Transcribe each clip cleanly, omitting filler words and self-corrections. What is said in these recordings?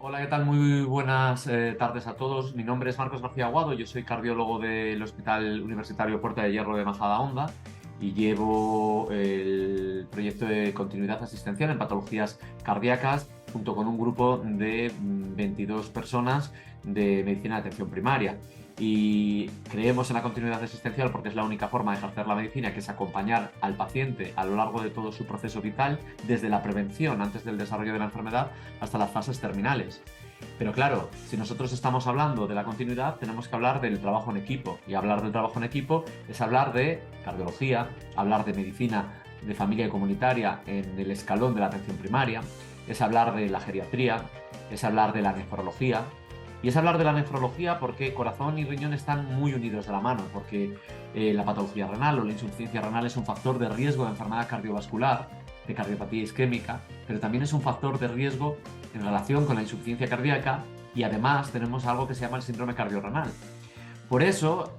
Hola, ¿qué tal? Muy buenas tardes a todos. Mi nombre es Marcos García Aguado, yo soy cardiólogo del Hospital Universitario Puerta de Hierro de Majadahonda y llevo el proyecto de continuidad asistencial en patologías cardíacas junto con un grupo de 22 personas de medicina de atención primaria. Y creemos en la continuidad asistencial porque es la única forma de ejercer la medicina, que es acompañar al paciente a lo largo de todo su proceso vital, desde la prevención antes del desarrollo de la enfermedad hasta las fases terminales. Pero claro, si nosotros estamos hablando de la continuidad, tenemos que hablar del trabajo en equipo. Y hablar del trabajo en equipo es hablar de cardiología, hablar de medicina de familia y comunitaria en el escalón de la atención primaria, es hablar de la geriatría, es hablar de la nefrología. Y es hablar de la nefrología porque corazón y riñón están muy unidos de la mano, porque la patología renal o la insuficiencia renal es un factor de riesgo de enfermedad cardiovascular, de cardiopatía isquémica, pero también es un factor de riesgo en relación con la insuficiencia cardíaca, y además tenemos algo que se llama el síndrome cardiorrenal. Por eso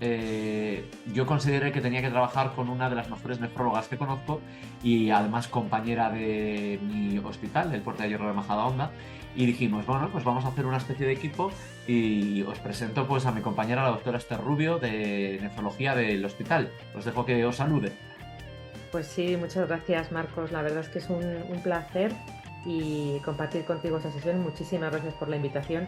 yo consideré que tenía que trabajar con una de las mejores nefrólogas que conozco y además compañera de mi hospital, del Puerta de Hierro de Majadahonda, y dijimos, bueno, pues vamos a hacer una especie de equipo y os presento pues a mi compañera, la doctora Esther Rubio, de nefrología del hospital. Os dejo que os salude. Pues sí, muchas gracias, Marcos. La verdad es que es un placer y compartir contigo esta sesión. Muchísimas gracias por la invitación.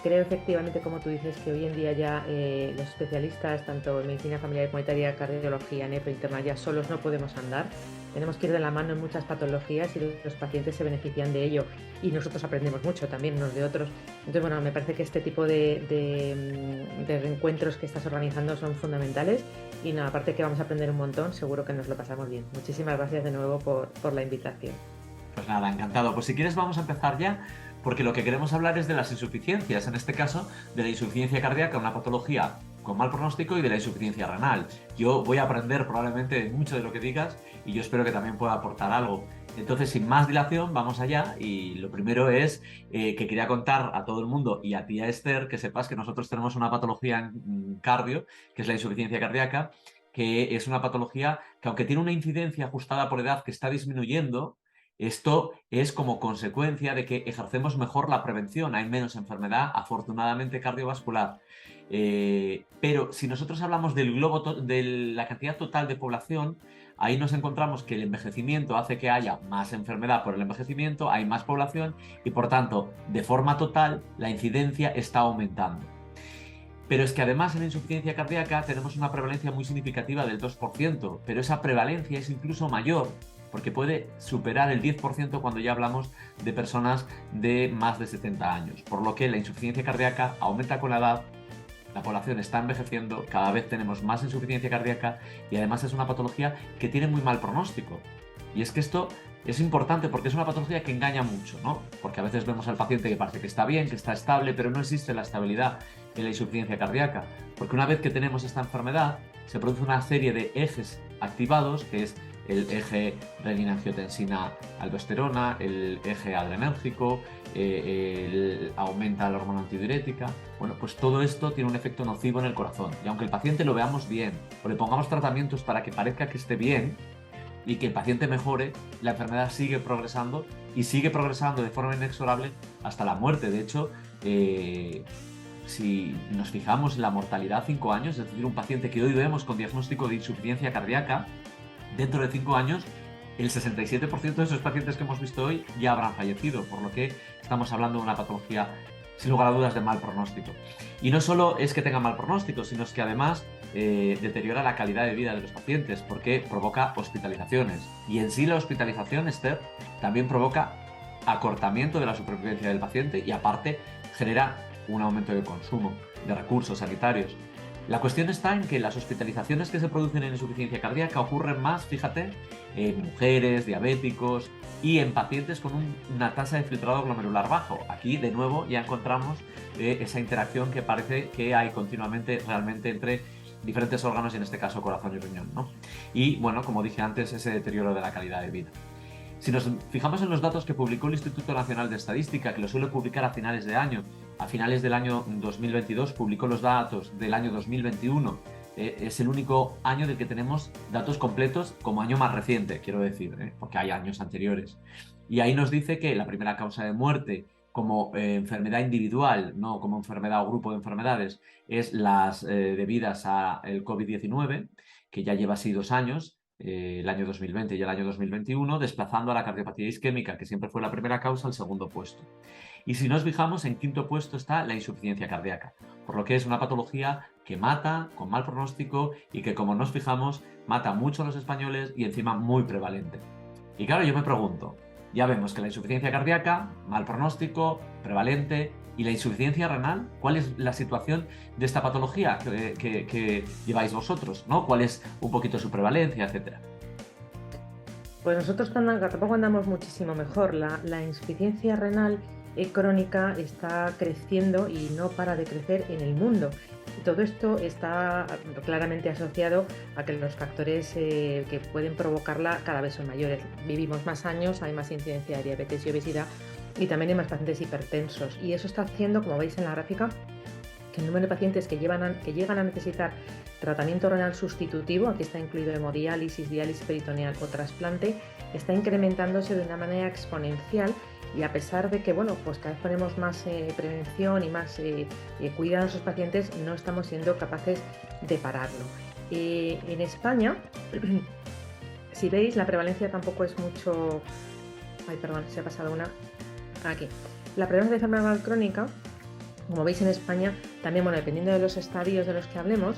Creo efectivamente, como tú dices, que hoy en día ya los especialistas, tanto en medicina familiar y comunitaria, cardiología, nefrointerna, ya solos no podemos andar. Tenemos que ir de la mano en muchas patologías y los pacientes se benefician de ello. Y nosotros aprendemos mucho también unos de otros. Entonces, bueno, me parece que este tipo de reencuentros que estás organizando son fundamentales. Y nada, aparte que vamos a aprender un montón, seguro que nos lo pasamos bien. Muchísimas gracias de nuevo por la invitación. Pues nada, encantado. Pues si quieres vamos a empezar ya, porque lo que queremos hablar es de las insuficiencias, en este caso de la insuficiencia cardíaca, una patología con mal pronóstico, y de la insuficiencia renal. Yo voy a aprender probablemente mucho de lo que digas y yo espero que también pueda aportar algo. Entonces, sin más dilación, vamos allá, y lo primero es que quería contar a todo el mundo y a ti, a Esther, que sepas que nosotros tenemos una patología en cardio, que es la insuficiencia cardíaca, que es una patología que, aunque tiene una incidencia ajustada por edad que está disminuyendo, esto es como consecuencia de que ejercemos mejor la prevención. Hay menos enfermedad, afortunadamente, cardiovascular. Pero si nosotros hablamos del de la cantidad total de población, ahí nos encontramos que el envejecimiento hace que haya más enfermedad por el envejecimiento, hay más población y, por tanto, de forma total, la incidencia está aumentando. Pero es que además en la insuficiencia cardíaca tenemos una prevalencia muy significativa del 2%, pero esa prevalencia es incluso mayor, porque puede superar el 10% cuando ya hablamos de personas de más de 70 años. Por lo que la insuficiencia cardíaca aumenta con la edad, la población está envejeciendo, cada vez tenemos más insuficiencia cardíaca, y además es una patología que tiene muy mal pronóstico. Y es que esto es importante porque es una patología que engaña mucho, ¿no? Porque a veces vemos al paciente que parece que está bien, que está estable, pero no existe la estabilidad en la insuficiencia cardíaca. Porque una vez que tenemos esta enfermedad, se produce una serie de ejes activados, que es el eje renina-angiotensina-aldosterona, el eje adrenérgico, aumenta la hormona antidiurética. Bueno, pues todo esto tiene un efecto nocivo en el corazón. Y aunque el paciente lo veamos bien o le pongamos tratamientos para que parezca que esté bien y que el paciente mejore, la enfermedad sigue progresando, y sigue progresando de forma inexorable hasta la muerte. De hecho, si nos fijamos en la mortalidad a 5 años, es decir, un paciente que hoy vemos con diagnóstico de insuficiencia cardíaca, dentro de 5 años, el 67% de esos pacientes que hemos visto hoy ya habrán fallecido, por lo que estamos hablando de una patología, sin lugar a dudas, de mal pronóstico. Y no solo es que tenga mal pronóstico, sino es que además deteriora la calidad de vida de los pacientes, porque provoca hospitalizaciones. Y en sí la hospitalización, Esther, también provoca acortamiento de la supervivencia del paciente, y aparte genera un aumento de consumo de recursos sanitarios. La cuestión está en que las hospitalizaciones que se producen en insuficiencia cardíaca ocurren más, fíjate, en mujeres, diabéticos y en pacientes con una tasa de filtrado glomerular bajo. Aquí, de nuevo, ya encontramos esa interacción que parece que hay continuamente realmente entre diferentes órganos, y en este caso corazón y riñón, ¿no? Y, bueno, como dije antes, ese deterioro de la calidad de vida. Si nos fijamos en los datos que publicó el Instituto Nacional de Estadística, que lo suele publicar a finales de año, a finales del año 2022 publicó los datos del año 2021. Es el único año del que tenemos datos completos como año más reciente, quiero decir, porque hay años anteriores. Y ahí nos dice que la primera causa de muerte como enfermedad individual, no como enfermedad o grupo de enfermedades, es las debidas al COVID-19, que ya lleva así 2 años, el año 2020 y el año 2021, desplazando a la cardiopatía isquémica, que siempre fue la primera causa, al segundo puesto. Y si nos fijamos, en quinto puesto está la insuficiencia cardíaca, por lo que es una patología que mata, con mal pronóstico y que, como nos fijamos, mata mucho a los españoles y encima muy prevalente. Y claro, yo me pregunto, ya vemos que la insuficiencia cardíaca, mal pronóstico, prevalente, y la insuficiencia renal, ¿cuál es la situación de esta patología que lleváis vosotros, ¿no? ¿Cuál es un poquito su prevalencia, etcétera? Pues nosotros tampoco andamos muchísimo mejor. La insuficiencia renal crónica está creciendo y no para de crecer en el mundo. Y todo esto está claramente asociado a que los factores que pueden provocarla cada vez son mayores. Vivimos más años, hay más incidencia de diabetes y obesidad y también hay más pacientes hipertensos. Y eso está haciendo, como veis en la gráfica, que el número de pacientes que llegan a necesitar tratamiento renal sustitutivo, aquí está incluido hemodiálisis, diálisis peritoneal o trasplante, está incrementándose de una manera exponencial. Y a pesar de que, bueno, pues cada vez ponemos más prevención y más cuidado a esos pacientes, no estamos siendo capaces de pararlo. En España, si veis, la prevalencia tampoco es mucho... Ay, perdón, se ha pasado una... Aquí. La prevalencia de enfermedad renal crónica, como veis en España, también, bueno, dependiendo de los estadios de los que hablemos,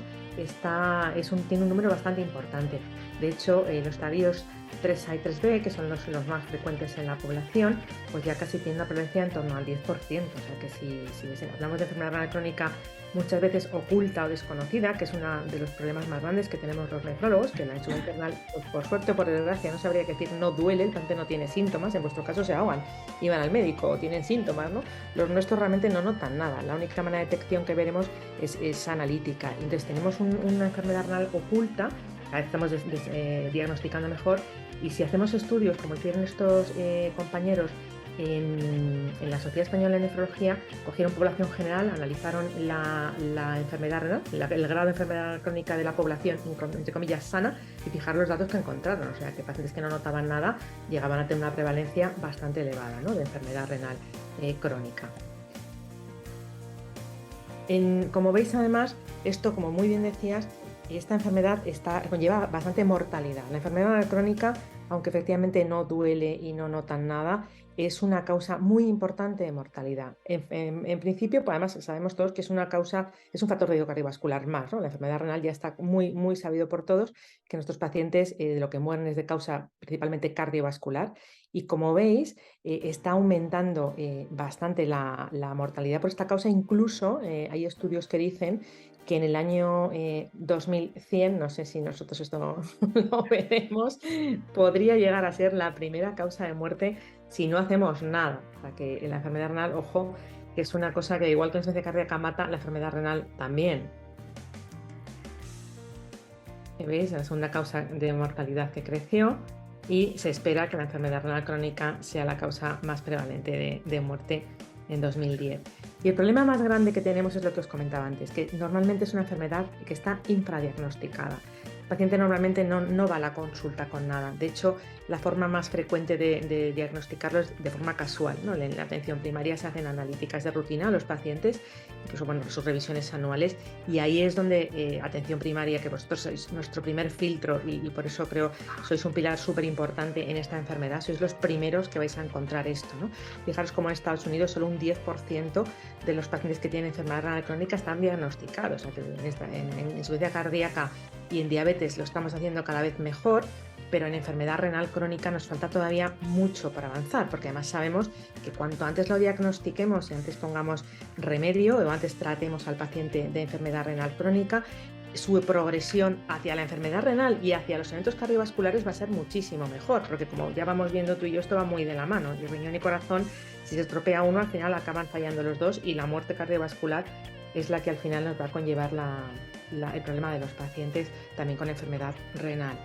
tiene un número bastante importante. De hecho, los estadios 3A y 3B, que son los más frecuentes en la población, pues ya casi tienen una prevalencia en torno al 10%. O sea que si hablamos de enfermedad renal crónica muchas veces oculta o desconocida, que es uno de los problemas más grandes que tenemos los nefrólogos, que la insuficiencia renal, pues por suerte o por desgracia, no sabría qué decir, no duele, el paciente no tiene síntomas, en vuestro caso se ahogan y van al médico o tienen síntomas, ¿no? Los nuestros realmente no notan nada, la única manera de detección que veremos es analítica. Entonces tenemos una enfermedad renal oculta, cada vez estamos diagnosticando mejor, y si hacemos estudios como hicieron estos compañeros en la Sociedad Española de Nefrología, cogieron población general, analizaron la enfermedad renal, el grado de enfermedad crónica de la población, entre comillas, sana, y fijar los datos que encontraron. O sea, que pacientes que no notaban nada llegaban a tener una prevalencia bastante elevada, ¿no?, de enfermedad renal crónica. Como veis, además, esto, como muy bien decías, esta enfermedad conlleva bastante mortalidad. La enfermedad crónica, aunque efectivamente no duele y no notan nada, es una causa muy importante de mortalidad. En principio, pues además sabemos todos que es un factor de riesgo cardiovascular más, ¿no? La enfermedad renal ya está muy, muy sabido por todos que nuestros pacientes de lo que mueren es de causa principalmente cardiovascular. Y como veis, está aumentando bastante la mortalidad por esta causa. Incluso hay estudios que dicen que en el año 2100, no sé si nosotros esto lo veremos, podría llegar a ser la primera causa de muerte si no hacemos nada. O sea, que la enfermedad renal, ojo, que es una cosa que igual que la insuficiencia cardíaca mata, la enfermedad renal también. ¿Veis? La segunda causa de mortalidad que creció, y se espera que la enfermedad renal crónica sea la causa más prevalente de muerte en 2010. Y el problema más grande que tenemos es lo que os comentaba antes, que normalmente es una enfermedad que está infradiagnosticada. El paciente normalmente no va a la consulta con nada. De hecho, la forma más frecuente de diagnosticarlo es de forma casual, ¿no? En la atención primaria se hacen analíticas de rutina a los pacientes, incluso, bueno, sus revisiones anuales, y ahí es donde atención primaria, que vosotros sois nuestro primer filtro y por eso creo sois un pilar súper importante en esta enfermedad, sois los primeros que vais a encontrar esto, ¿no? Fijaros cómo en Estados Unidos solo un 10% de los pacientes que tienen enfermedad renal crónica están diagnosticados. O sea, que en insuficiencia cardíaca y en diabetes lo estamos haciendo cada vez mejor, pero en enfermedad renal crónica nos falta todavía mucho para avanzar, porque además sabemos que cuanto antes lo diagnostiquemos y antes pongamos remedio o antes tratemos al paciente de enfermedad renal crónica, su progresión hacia la enfermedad renal y hacia los eventos cardiovasculares va a ser muchísimo mejor, porque como ya vamos viendo tú y yo, esto va muy de la mano, y riñón y corazón, si se estropea uno, al final acaban fallando los dos, y la muerte cardiovascular es la que al final nos va a conllevar el problema de los pacientes también con enfermedad renal.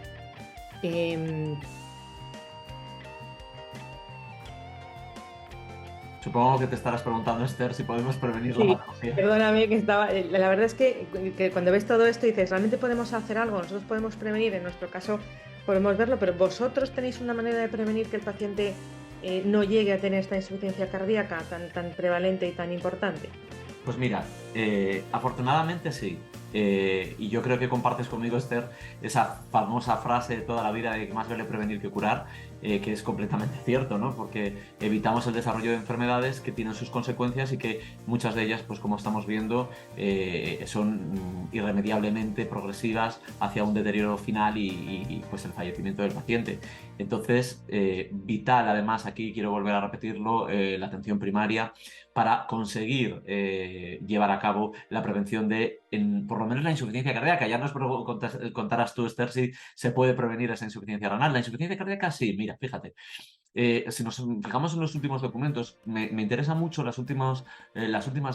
Supongo que te estarás preguntando, Esther, si podemos prevenir la patología. Perdóname que estaba... La verdad es que cuando ves todo esto dices, ¿realmente podemos hacer algo? Nosotros podemos prevenir, en nuestro caso podemos verlo, pero ¿vosotros tenéis una manera de prevenir que el paciente no llegue a tener esta insuficiencia cardíaca tan prevalente y tan importante? Pues mira, afortunadamente sí. Y yo creo que compartes conmigo, Esther, esa famosa frase de toda la vida de que más vale prevenir que curar, que es completamente cierto, ¿no? Porque evitamos el desarrollo de enfermedades que tienen sus consecuencias y que muchas de ellas, pues como estamos viendo, son irremediablemente progresivas hacia un deterioro final y, pues el fallecimiento del paciente. Entonces, vital además, aquí quiero volver a repetirlo, la atención primaria para conseguir llevar a cabo la prevención de, por lo menos, la insuficiencia cardíaca. Ya nos contarás tú, Esther, si se puede prevenir esa insuficiencia renal. La insuficiencia cardíaca, sí, mira, fíjate. Si nos fijamos en los últimos documentos, me interesan mucho las últimas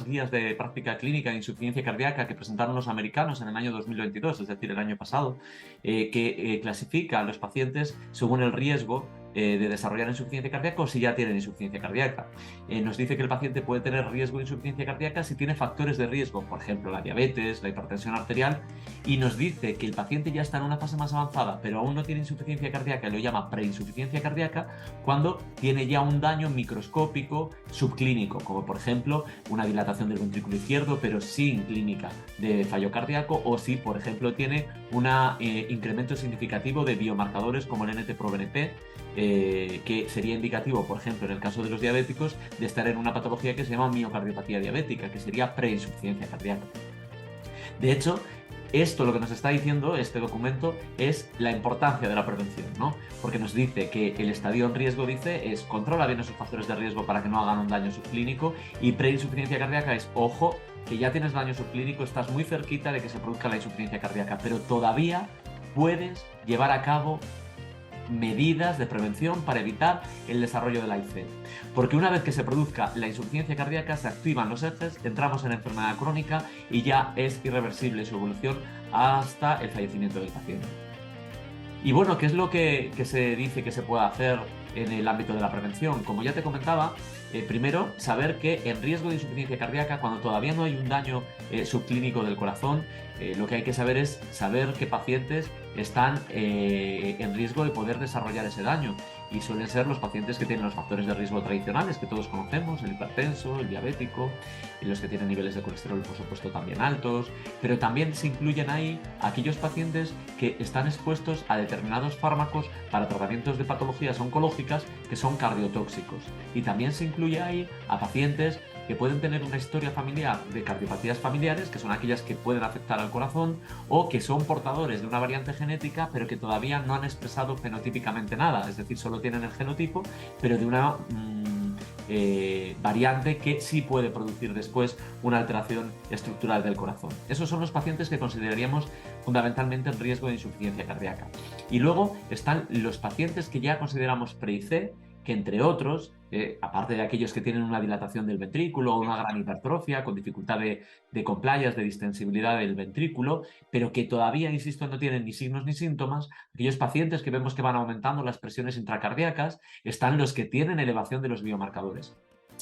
guías de práctica clínica de insuficiencia cardíaca que presentaron los americanos en el año 2022, es decir, el año pasado, que clasifica a los pacientes según el riesgo de desarrollar insuficiencia cardíaca o si ya tienen insuficiencia cardíaca. Nos dice que el paciente puede tener riesgo de insuficiencia cardíaca si tiene factores de riesgo, por ejemplo, la diabetes, la hipertensión arterial, y nos dice que el paciente ya está en una fase más avanzada, pero aún no tiene insuficiencia cardíaca, y lo llama preinsuficiencia cardíaca, cuando tiene ya un daño microscópico subclínico, como por ejemplo una dilatación del ventrículo izquierdo, pero sin clínica de fallo cardíaco, o si, por ejemplo, tiene un incremento significativo de biomarcadores como el NT-proBNP, que sería indicativo, por ejemplo, en el caso de los diabéticos, de estar en una patología que se llama miocardiopatía diabética, que sería preinsuficiencia cardíaca. De hecho, esto lo que nos está diciendo este documento es la importancia de la prevención, ¿no? Porque nos dice que el estadio en riesgo, dice, es controla bien esos factores de riesgo para que no hagan un daño subclínico, y preinsuficiencia cardíaca es, ojo, que ya tienes daño subclínico, estás muy cerquita de que se produzca la insuficiencia cardíaca, pero todavía puedes llevar a cabo medidas de prevención para evitar el desarrollo de la IC. Porque una vez que se produzca la insuficiencia cardíaca, se activan los ejes, entramos en enfermedad crónica y ya es irreversible su evolución hasta el fallecimiento del paciente. Y bueno, ¿qué es lo que se dice que se puede hacer en el ámbito de la prevención? Como ya te comentaba, primero, saber que en riesgo de insuficiencia cardíaca, cuando todavía no hay un daño subclínico del corazón, lo que hay que saber es saber qué pacientes están en riesgo de poder desarrollar ese daño. Y suelen ser los pacientes que tienen los factores de riesgo tradicionales que todos conocemos, el hipertenso, el diabético, y los que tienen niveles de colesterol, por supuesto, también altos, pero también se incluyen ahí aquellos pacientes que están expuestos a determinados fármacos para tratamientos de patologías oncológicas que son cardiotóxicos. Y también se incluye ahí a pacientes que pueden tener una historia familiar de cardiopatías familiares, que son aquellas que pueden afectar al corazón, o que son portadores de una variante genética, pero que todavía no han expresado fenotípicamente nada, es decir, solo tienen el genotipo, pero de una variante que sí puede producir después una alteración estructural del corazón. Esos son los pacientes que consideraríamos fundamentalmente en riesgo de insuficiencia cardíaca. Y luego están los pacientes que ya consideramos pre-IC, que entre otros, aparte de aquellos que tienen una dilatación del ventrículo o una gran hipertrofia con dificultad de compliance, de distensibilidad del ventrículo, pero que todavía, insisto, no tienen ni signos ni síntomas, aquellos pacientes que vemos que van aumentando las presiones intracardíacas, están los que tienen elevación de los biomarcadores.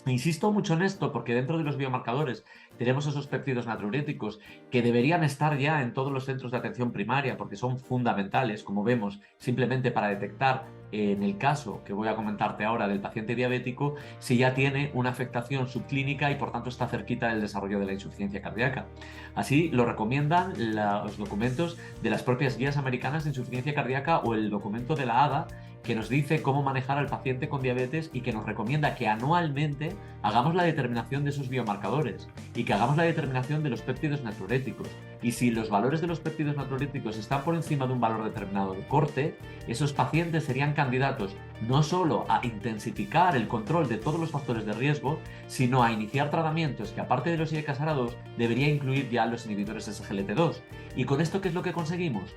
Insisto mucho en esto porque dentro de los biomarcadores tenemos esos péptidos natriuréticos que deberían estar ya en todos los centros de atención primaria porque son fundamentales, como vemos, simplemente para detectar, en el caso que voy a comentarte ahora del paciente diabético, si ya tiene una afectación subclínica y por tanto está cerquita del desarrollo de la insuficiencia cardíaca. Así lo recomiendan los documentos de las propias guías americanas de insuficiencia cardíaca o el documento de la ADA, que nos dice cómo manejar al paciente con diabetes y que nos recomienda que anualmente hagamos la determinación de esos biomarcadores y que hagamos la determinación de los péptidos natriuréticos. Y si los valores de los péptidos natriuréticos están por encima de un valor determinado de corte, esos pacientes serían candidatos no solo a intensificar el control de todos los factores de riesgo, sino a iniciar tratamientos que, aparte de los IECASARA2, debería incluir ya los inhibidores SGLT2. ¿Y con esto qué es lo que conseguimos?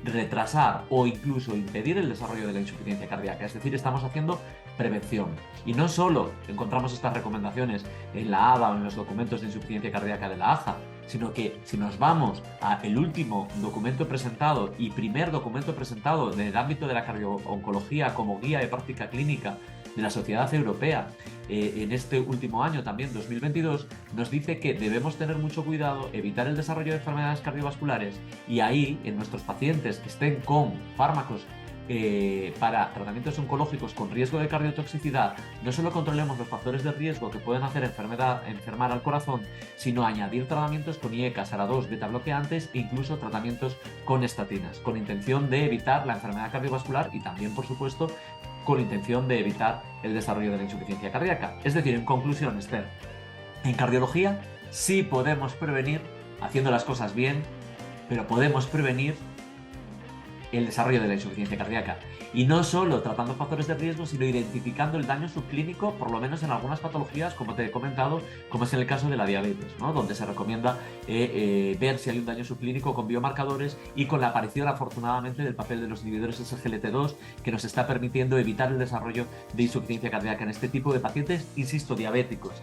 Retrasar o incluso impedir el desarrollo de la insuficiencia cardíaca, es decir, estamos haciendo prevención. Y no solo encontramos estas recomendaciones en la ADA o en los documentos de insuficiencia cardíaca de la AJA, sino que si nos vamos al último documento presentado y primer documento presentado en el ámbito de la cardio-oncología como guía de práctica clínica de la Sociedad Europea, en este último año también, 2022, nos dice que debemos tener mucho cuidado, evitar el desarrollo de enfermedades cardiovasculares y ahí, en nuestros pacientes que estén con fármacos para tratamientos oncológicos con riesgo de cardiotoxicidad, no solo controlemos los factores de riesgo que pueden hacer enfermar al corazón, sino añadir tratamientos con IECA, SARA2, beta bloqueantes e incluso tratamientos con estatinas, con intención de evitar la enfermedad cardiovascular y también, por supuesto, con intención de evitar el desarrollo de la insuficiencia cardíaca. Es decir, en conclusión, Esther, en cardiología sí podemos prevenir, haciendo las cosas bien, pero podemos prevenir el desarrollo de la insuficiencia cardíaca. Y no solo tratando factores de riesgo, sino identificando el daño subclínico, por lo menos en algunas patologías, como te he comentado, como es en el caso de la diabetes, ¿no? Donde se recomienda ver si hay un daño subclínico con biomarcadores y con la aparición, afortunadamente, del papel de los inhibidores SGLT2, que nos está permitiendo evitar el desarrollo de insuficiencia cardíaca en este tipo de pacientes, insisto, diabéticos,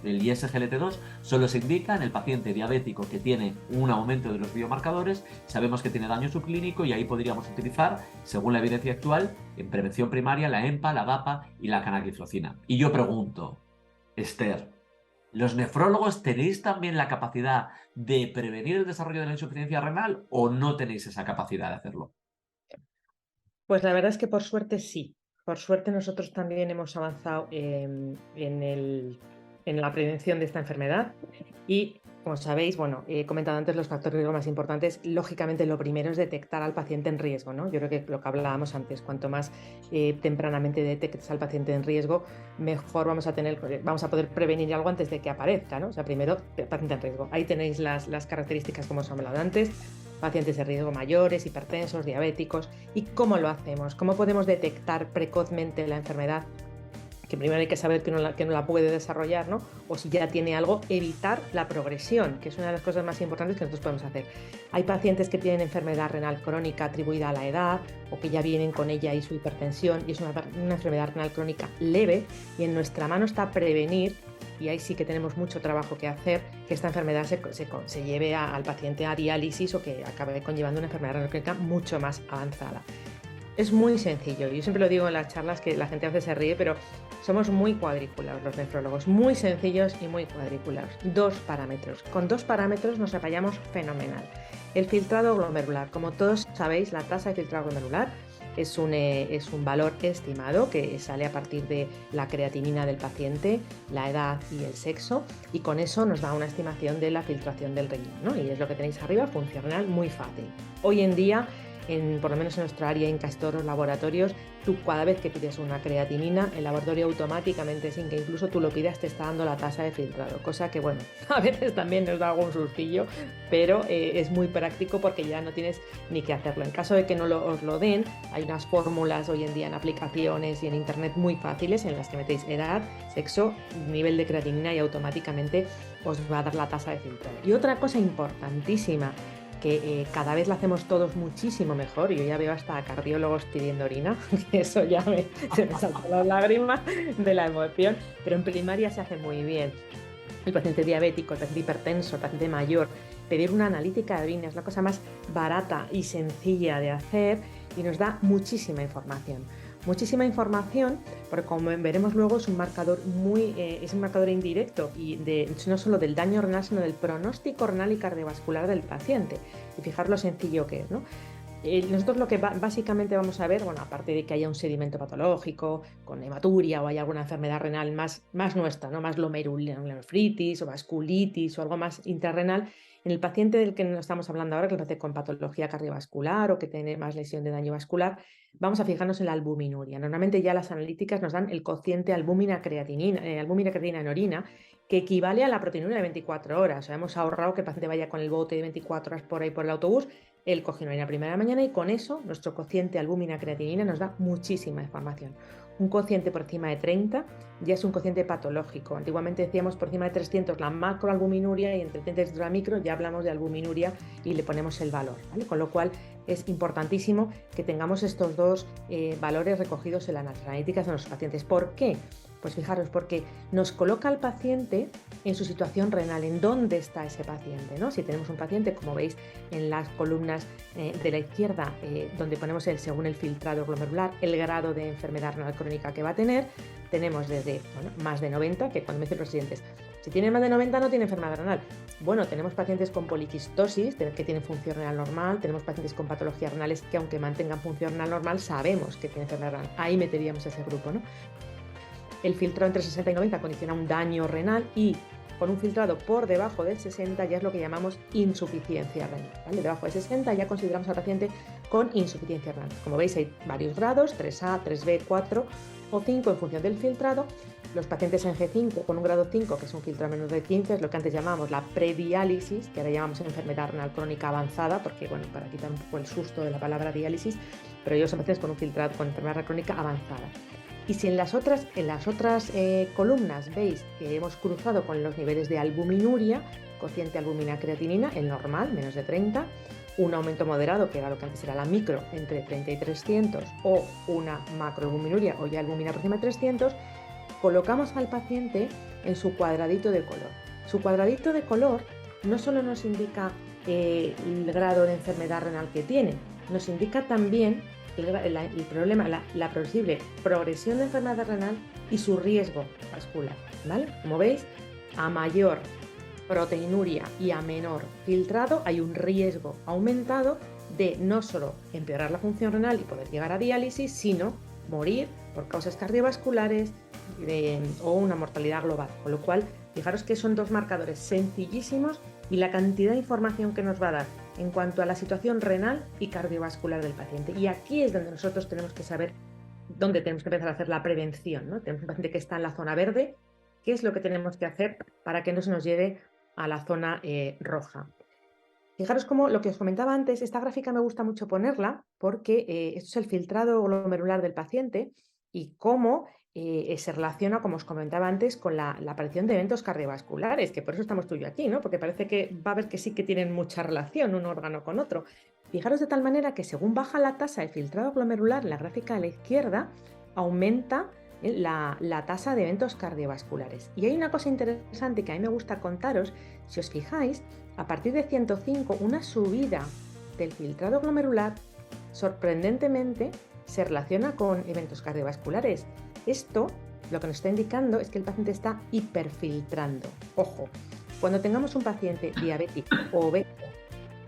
El ISGLT2 solo se indica en el paciente diabético que tiene un aumento de los biomarcadores, sabemos que tiene daño subclínico y ahí podríamos utilizar, según la evidencia actual, en prevención primaria, la EMPA, la DAPA y la canagliflozina. Y yo pregunto, Esther, ¿los nefrólogos tenéis también la capacidad de prevenir el desarrollo de la insuficiencia renal o no tenéis esa capacidad de hacerlo? Pues la verdad es que por suerte sí. Por suerte nosotros también hemos avanzado en la prevención de esta enfermedad y, como sabéis, bueno, he comentado antes los factores de riesgo más importantes. Lógicamente lo primero es detectar al paciente en riesgo, ¿no? Yo creo que lo que hablábamos antes, cuanto más tempranamente detectes al paciente en riesgo, mejor vamos a poder prevenir algo antes de que aparezca, ¿no? O sea, primero, paciente en riesgo. Ahí tenéis las características como os he hablado antes. Pacientes de riesgo mayores, hipertensos, diabéticos. ¿Y cómo lo hacemos? ¿Cómo podemos detectar precozmente la enfermedad? Que primero hay que saber que no la puede desarrollar, ¿no? O si ya tiene algo, evitar la progresión, que es una de las cosas más importantes que nosotros podemos hacer. Hay pacientes que tienen enfermedad renal crónica atribuida a la edad o que ya vienen con ella y su hipertensión y es una enfermedad renal crónica leve y en nuestra mano está prevenir, y ahí sí que tenemos mucho trabajo que hacer, que esta enfermedad se lleve al paciente a diálisis o que acabe conllevando una enfermedad renal crónica mucho más avanzada. Es muy sencillo, yo siempre lo digo en las charlas que la gente a veces se ríe, pero somos muy cuadriculados los nefrólogos, muy sencillos y muy cuadriculados. 2 parámetros. Con 2 parámetros nos apañamos fenomenal. El filtrado glomerular, como todos sabéis, la tasa de filtrado glomerular es un valor estimado que sale a partir de la creatinina del paciente, la edad y el sexo, y con eso nos da una estimación de la filtración del riñón, ¿no? Y es lo que tenéis arriba, funcional, muy fácil. Hoy en día, por lo menos en nuestra área, en casi todos los laboratorios, tú cada vez que pides una creatinina, el laboratorio automáticamente, sin que incluso tú lo pidas, te está dando la tasa de filtrado, cosa que, bueno, a veces también nos da algún sustillo, pero es muy práctico porque ya no tienes ni que hacerlo. En caso de que no os lo den, hay unas fórmulas hoy en día en aplicaciones y en internet muy fáciles en las que metéis edad, sexo, nivel de creatinina y automáticamente os va a dar la tasa de filtrado. Y otra cosa importantísima, que cada vez la hacemos todos muchísimo mejor. Yo ya veo hasta cardiólogos pidiendo orina, que eso ya se me saltan las lágrimas de la emoción, pero en primaria se hace muy bien. El paciente diabético, el paciente hipertenso, el paciente mayor, pedir una analítica de orina es la cosa más barata y sencilla de hacer y nos da muchísima información. Muchísima información, porque como veremos luego es un marcador indirecto y no solo del daño renal, sino del pronóstico renal y cardiovascular del paciente. Y fijar lo sencillo que es, ¿no? Nosotros lo que básicamente vamos a ver, bueno, aparte de que haya un sedimento patológico con hematuria o hay alguna enfermedad renal más nuestra, ¿no? Más glomerulonefritis o vasculitis o algo más intrarrenal, en el paciente del que nos estamos hablando ahora, que es el paciente con patología cardiovascular o que tiene más lesión de daño vascular, vamos a fijarnos en la albuminuria. Normalmente ya las analíticas nos dan el cociente albúmina-creatinina en orina, que equivale a la proteinuria de 24 horas. O sea, hemos ahorrado que el paciente vaya con el bote de 24 horas por ahí por el autobús, él coge una orina a primera de la mañana y con eso nuestro cociente albúmina-creatinina nos da muchísima información. Un cociente por encima de 30 ya es un cociente patológico. Antiguamente decíamos por encima de 300 la macroalbuminuria y entre 300 la micro ya hablamos de albuminuria y le ponemos el valor, ¿vale? Con lo cual es importantísimo que tengamos estos dos valores recogidos en las analíticas de los pacientes. ¿Por qué? Pues fijaros, porque nos coloca al paciente en su situación renal, en dónde está ese paciente, ¿no? Si tenemos un paciente, como veis en las columnas de la izquierda, donde ponemos según el filtrado glomerular, el grado de enfermedad renal crónica que va a tener, tenemos desde más de 90, que cuando me dicen los residentes, si tiene más de 90 no tiene enfermedad renal. Bueno, tenemos pacientes con poliquistosis, que tienen función renal normal, tenemos pacientes con patologías renales que aunque mantengan función renal normal, sabemos que tienen enfermedad renal. Ahí meteríamos ese grupo, ¿no? El filtrado entre 60 y 90 condiciona un daño renal y con un filtrado por debajo del 60 ya es lo que llamamos insuficiencia renal, ¿vale? Debajo de 60 ya consideramos al paciente con insuficiencia renal. Como veis hay varios grados, 3A, 3B, 4 o 5 en función del filtrado. Los pacientes en G5 con un grado 5, que es un filtrado menos de 15, es lo que antes llamábamos la prediálisis, que ahora llamamos enfermedad renal crónica avanzada, porque bueno, para quitar un poco el susto de la palabra diálisis, pero ellos son pacientes con un filtrado con enfermedad renal crónica avanzada. Y si en las otras columnas veis que hemos cruzado con los niveles de albuminuria, cociente albumina-creatinina, el normal, menos de 30, un aumento moderado, que era lo que antes era la micro, entre 30 y 300, o una macroalbuminuria o ya albumina por encima de 300, colocamos al paciente en su cuadradito de color. Su cuadradito de color no solo nos indica el grado de enfermedad renal que tiene, nos indica también el problema, la posible progresión de enfermedad renal y su riesgo vascular, ¿vale? Como veis, a mayor proteinuria y a menor filtrado hay un riesgo aumentado de no solo empeorar la función renal y poder llegar a diálisis, sino morir por causas cardiovasculares o una mortalidad global. Con lo cual, fijaros que son dos marcadores sencillísimos y la cantidad de información que nos va a dar en cuanto a la situación renal y cardiovascular del paciente. Y aquí es donde nosotros tenemos que saber dónde tenemos que empezar a hacer la prevención, ¿no? Tenemos un paciente que está en la zona verde, ¿qué es lo que tenemos que hacer para que no se nos lleve a la zona roja? Fijaros cómo lo que os comentaba antes, esta gráfica me gusta mucho ponerla porque esto es el filtrado glomerular del paciente y cómo se relaciona, como os comentaba antes, con la aparición de eventos cardiovasculares, que por eso estamos tú y yo aquí, ¿no? Porque parece que va a ver que sí que tienen mucha relación un órgano con otro. Fijaros de tal manera que según baja la tasa de filtrado glomerular, la gráfica a la izquierda aumenta la tasa de eventos cardiovasculares. Y hay una cosa interesante que a mí me gusta contaros, si os fijáis, a partir de 105, una subida del filtrado glomerular sorprendentemente se relaciona con eventos cardiovasculares. Esto lo que nos está indicando es que el paciente está hiperfiltrando. Ojo, cuando tengamos un paciente diabético o obeso,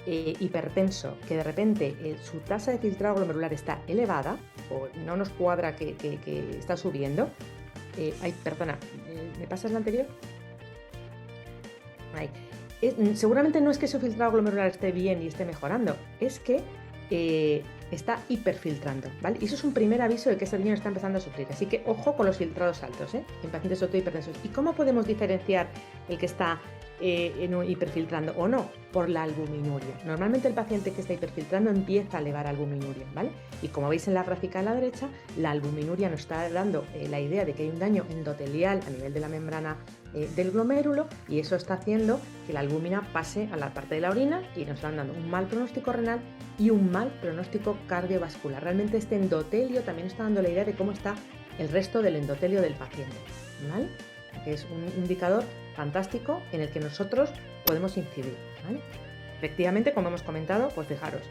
hipertenso, que de repente su tasa de filtrado glomerular está elevada o no nos cuadra que está subiendo. Perdona, ¿me pasas la anterior? Ahí. Seguramente no es que su filtrado glomerular esté bien y esté mejorando, es que está hiperfiltrando, ¿vale? Y eso es un primer aviso de que ese riñón está empezando a sufrir. Así que ojo con los filtrados altos, en pacientes hipertensos. ¿Y cómo podemos diferenciar el que está hiperfiltrando o no? Por la albuminuria. Normalmente el paciente que está hiperfiltrando empieza a elevar albuminuria, ¿vale? Y como veis en la gráfica a la derecha, la albuminuria nos está dando la idea de que hay un daño endotelial a nivel de la membrana del glomérulo, y eso está haciendo que la albúmina pase a la parte de la orina y nos están dando un mal pronóstico renal y un mal pronóstico cardiovascular. Realmente este endotelio también está dando la idea de cómo está el resto del endotelio del paciente, ¿vale? Que es un indicador fantástico en el que nosotros podemos incidir, ¿vale? Efectivamente, como hemos comentado, pues fijaros,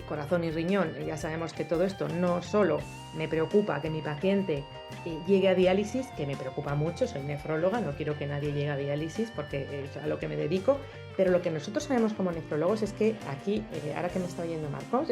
corazón y riñón, ya sabemos que todo esto no solo me preocupa que mi paciente llegue a diálisis, que me preocupa mucho, soy nefróloga, no quiero que nadie llegue a diálisis porque es a lo que me dedico, pero lo que nosotros sabemos como nefrólogos es que aquí, ahora que me está oyendo Marcos,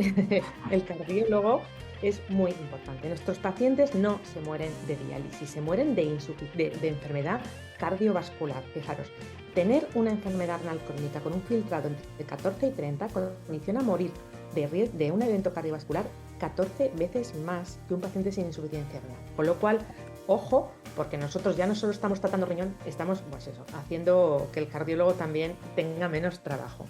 el cardiólogo es muy importante. Nuestros pacientes no se mueren de diálisis, se mueren de enfermedad cardiovascular. Fijaros, tener una enfermedad renal crónica con un filtrado entre 14 y 30 condiciona a morir de un evento cardiovascular 14 veces más que un paciente sin insuficiencia renal. Con lo cual, ojo, porque nosotros ya no solo estamos tratando riñón, estamos haciendo que el cardiólogo también tenga menos trabajo.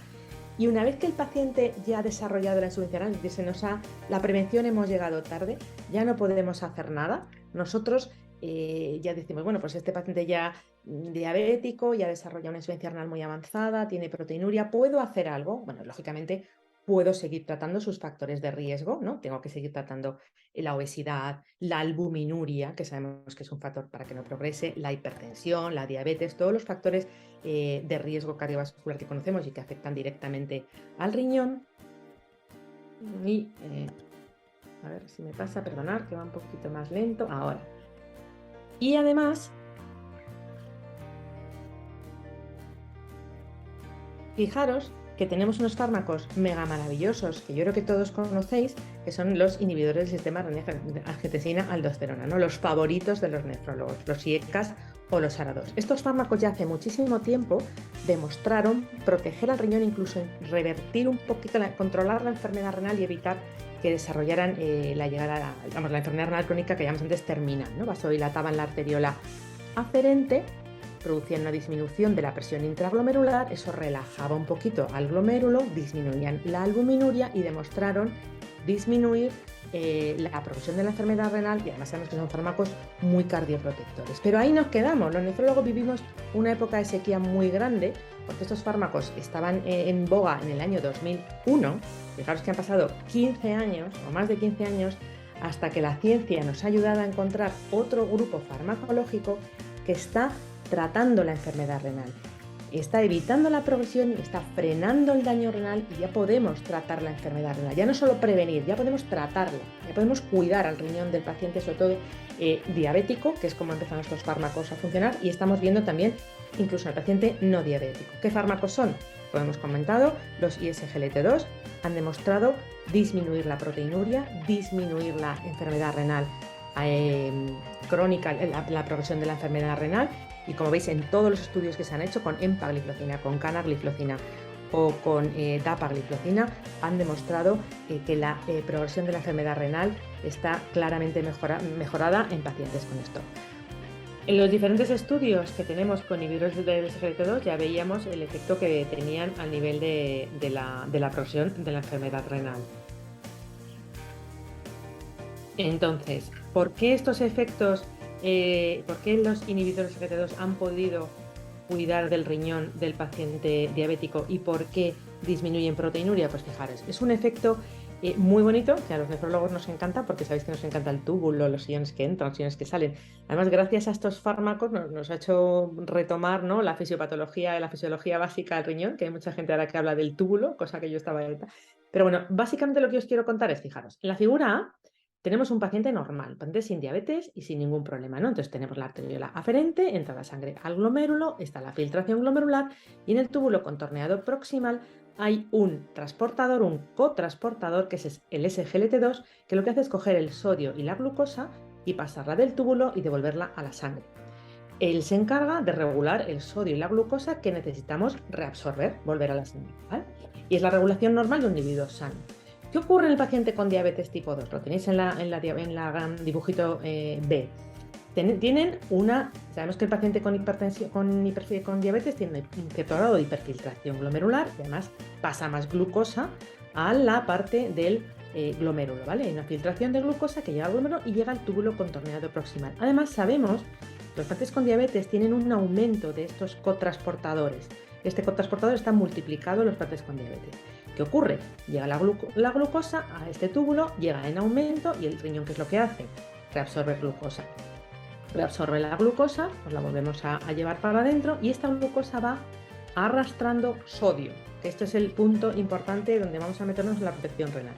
Y una vez que el paciente ya ha desarrollado la insuficiencia renal, la prevención hemos llegado tarde, ya no podemos hacer nada. Nosotros ya decimos, bueno, pues este paciente ya diabético, ya desarrolla una insuficiencia renal muy avanzada, tiene proteinuria, ¿puedo hacer algo? Bueno, lógicamente puedo seguir tratando sus factores de riesgo, ¿no? Tengo que seguir tratando la obesidad, la albuminuria, que sabemos que es un factor para que no progrese, la hipertensión, la diabetes, todos los factores de riesgo cardiovascular que conocemos y que afectan directamente al riñón. Y, a ver si me pasa, perdonar, que va un poquito más lento ahora. Y además, Fijaros que tenemos unos fármacos mega maravillosos que yo creo que todos conocéis, que son los inhibidores del sistema renin-angiotensina-aldosterona, ¿no? Los favoritos de los nefrólogos, los IECAS o los ARA2. Estos fármacos ya hace muchísimo tiempo demostraron proteger al riñón, incluso revertir un poquito, controlar la enfermedad renal y evitar que desarrollaran la enfermedad renal crónica que llamamos antes terminal, ¿no? Vasodilataban la arteriola aferente, producían una disminución de la presión intraglomerular, eso relajaba un poquito al glomérulo, disminuían la albuminuria y demostraron disminuir la progresión de la enfermedad renal, y además sabemos que son fármacos muy cardioprotectores. Pero ahí nos quedamos, los nefrólogos vivimos una época de sequía muy grande, porque estos fármacos estaban en boga en el año 2001, fijaros que han pasado 15 años o más de 15 años hasta que la ciencia nos ha ayudado a encontrar otro grupo farmacológico que está tratando la enfermedad renal, está evitando la progresión, está frenando el daño renal y ya podemos tratar la enfermedad renal, ya no solo prevenir, ya podemos tratarla, ya podemos cuidar al riñón del paciente, sobre todo diabético, que es como empiezan estos fármacos a funcionar, y estamos viendo también incluso al paciente no diabético. ¿Qué fármacos son? Como hemos comentado, los ISGLT2 han demostrado disminuir la proteinuria, disminuir la enfermedad renal crónica, la progresión de la enfermedad renal, y como veis en todos los estudios que se han hecho con empagliflozina, con canagliflozina o con dapagliflozina, han demostrado que la progresión de la enfermedad renal está claramente mejorada en pacientes con esto. En los diferentes estudios que tenemos con inhibidores del SGLT2 ya veíamos el efecto que tenían al nivel de la progresión de la enfermedad renal. Entonces, ¿por qué estos efectos, por qué los inhibidores SGLT2 han podido cuidar del riñón del paciente diabético y por qué disminuyen proteinuria? Pues fijaros, es un efecto muy bonito, que a los nefrólogos nos encanta, porque sabéis que nos encanta el túbulo, los iones que entran, los iones que salen. Además, gracias a estos fármacos nos ha hecho retomar, ¿no?, la fisiopatología, la fisiología básica del riñón, que hay mucha gente ahora que habla del túbulo, cosa que yo estaba ahorita. Pero bueno, básicamente lo que os quiero contar es, fijaros, en la figura A tenemos un paciente normal, paciente sin diabetes y sin ningún problema, ¿no? Entonces tenemos la arteriola aferente, entra la sangre al glomérulo, está la filtración glomerular y en el túbulo contorneado proximal hay un transportador, un cotransportador, que es el SGLT2, que lo que hace es coger el sodio y la glucosa y pasarla del túbulo y devolverla a la sangre. Él se encarga de regular el sodio y la glucosa que necesitamos reabsorber, volver a la sangre, ¿vale? Y es la regulación normal de un individuo sano. ¿Qué ocurre en el paciente con diabetes tipo 2? Lo tenéis en la dibujito B. Sabemos que el paciente con diabetes tiene un cierto grado de hiperfiltración glomerular y además pasa más glucosa a la parte del glomérulo, ¿vale? Hay una filtración de glucosa que llega al glomérulo y llega al túbulo contorneado proximal. Además, sabemos que los pacientes con diabetes tienen un aumento de estos cotransportadores. Este cotransportador está multiplicado en los pacientes con diabetes. ¿Qué ocurre? Llega la glucosa a este túbulo, llega en aumento y el riñón, ¿qué es lo que hace? Reabsorbe glucosa. Reabsorbe la glucosa, nos la volvemos a llevar para adentro y esta glucosa va arrastrando sodio, que este es el punto importante donde vamos a meternos en la protección renal.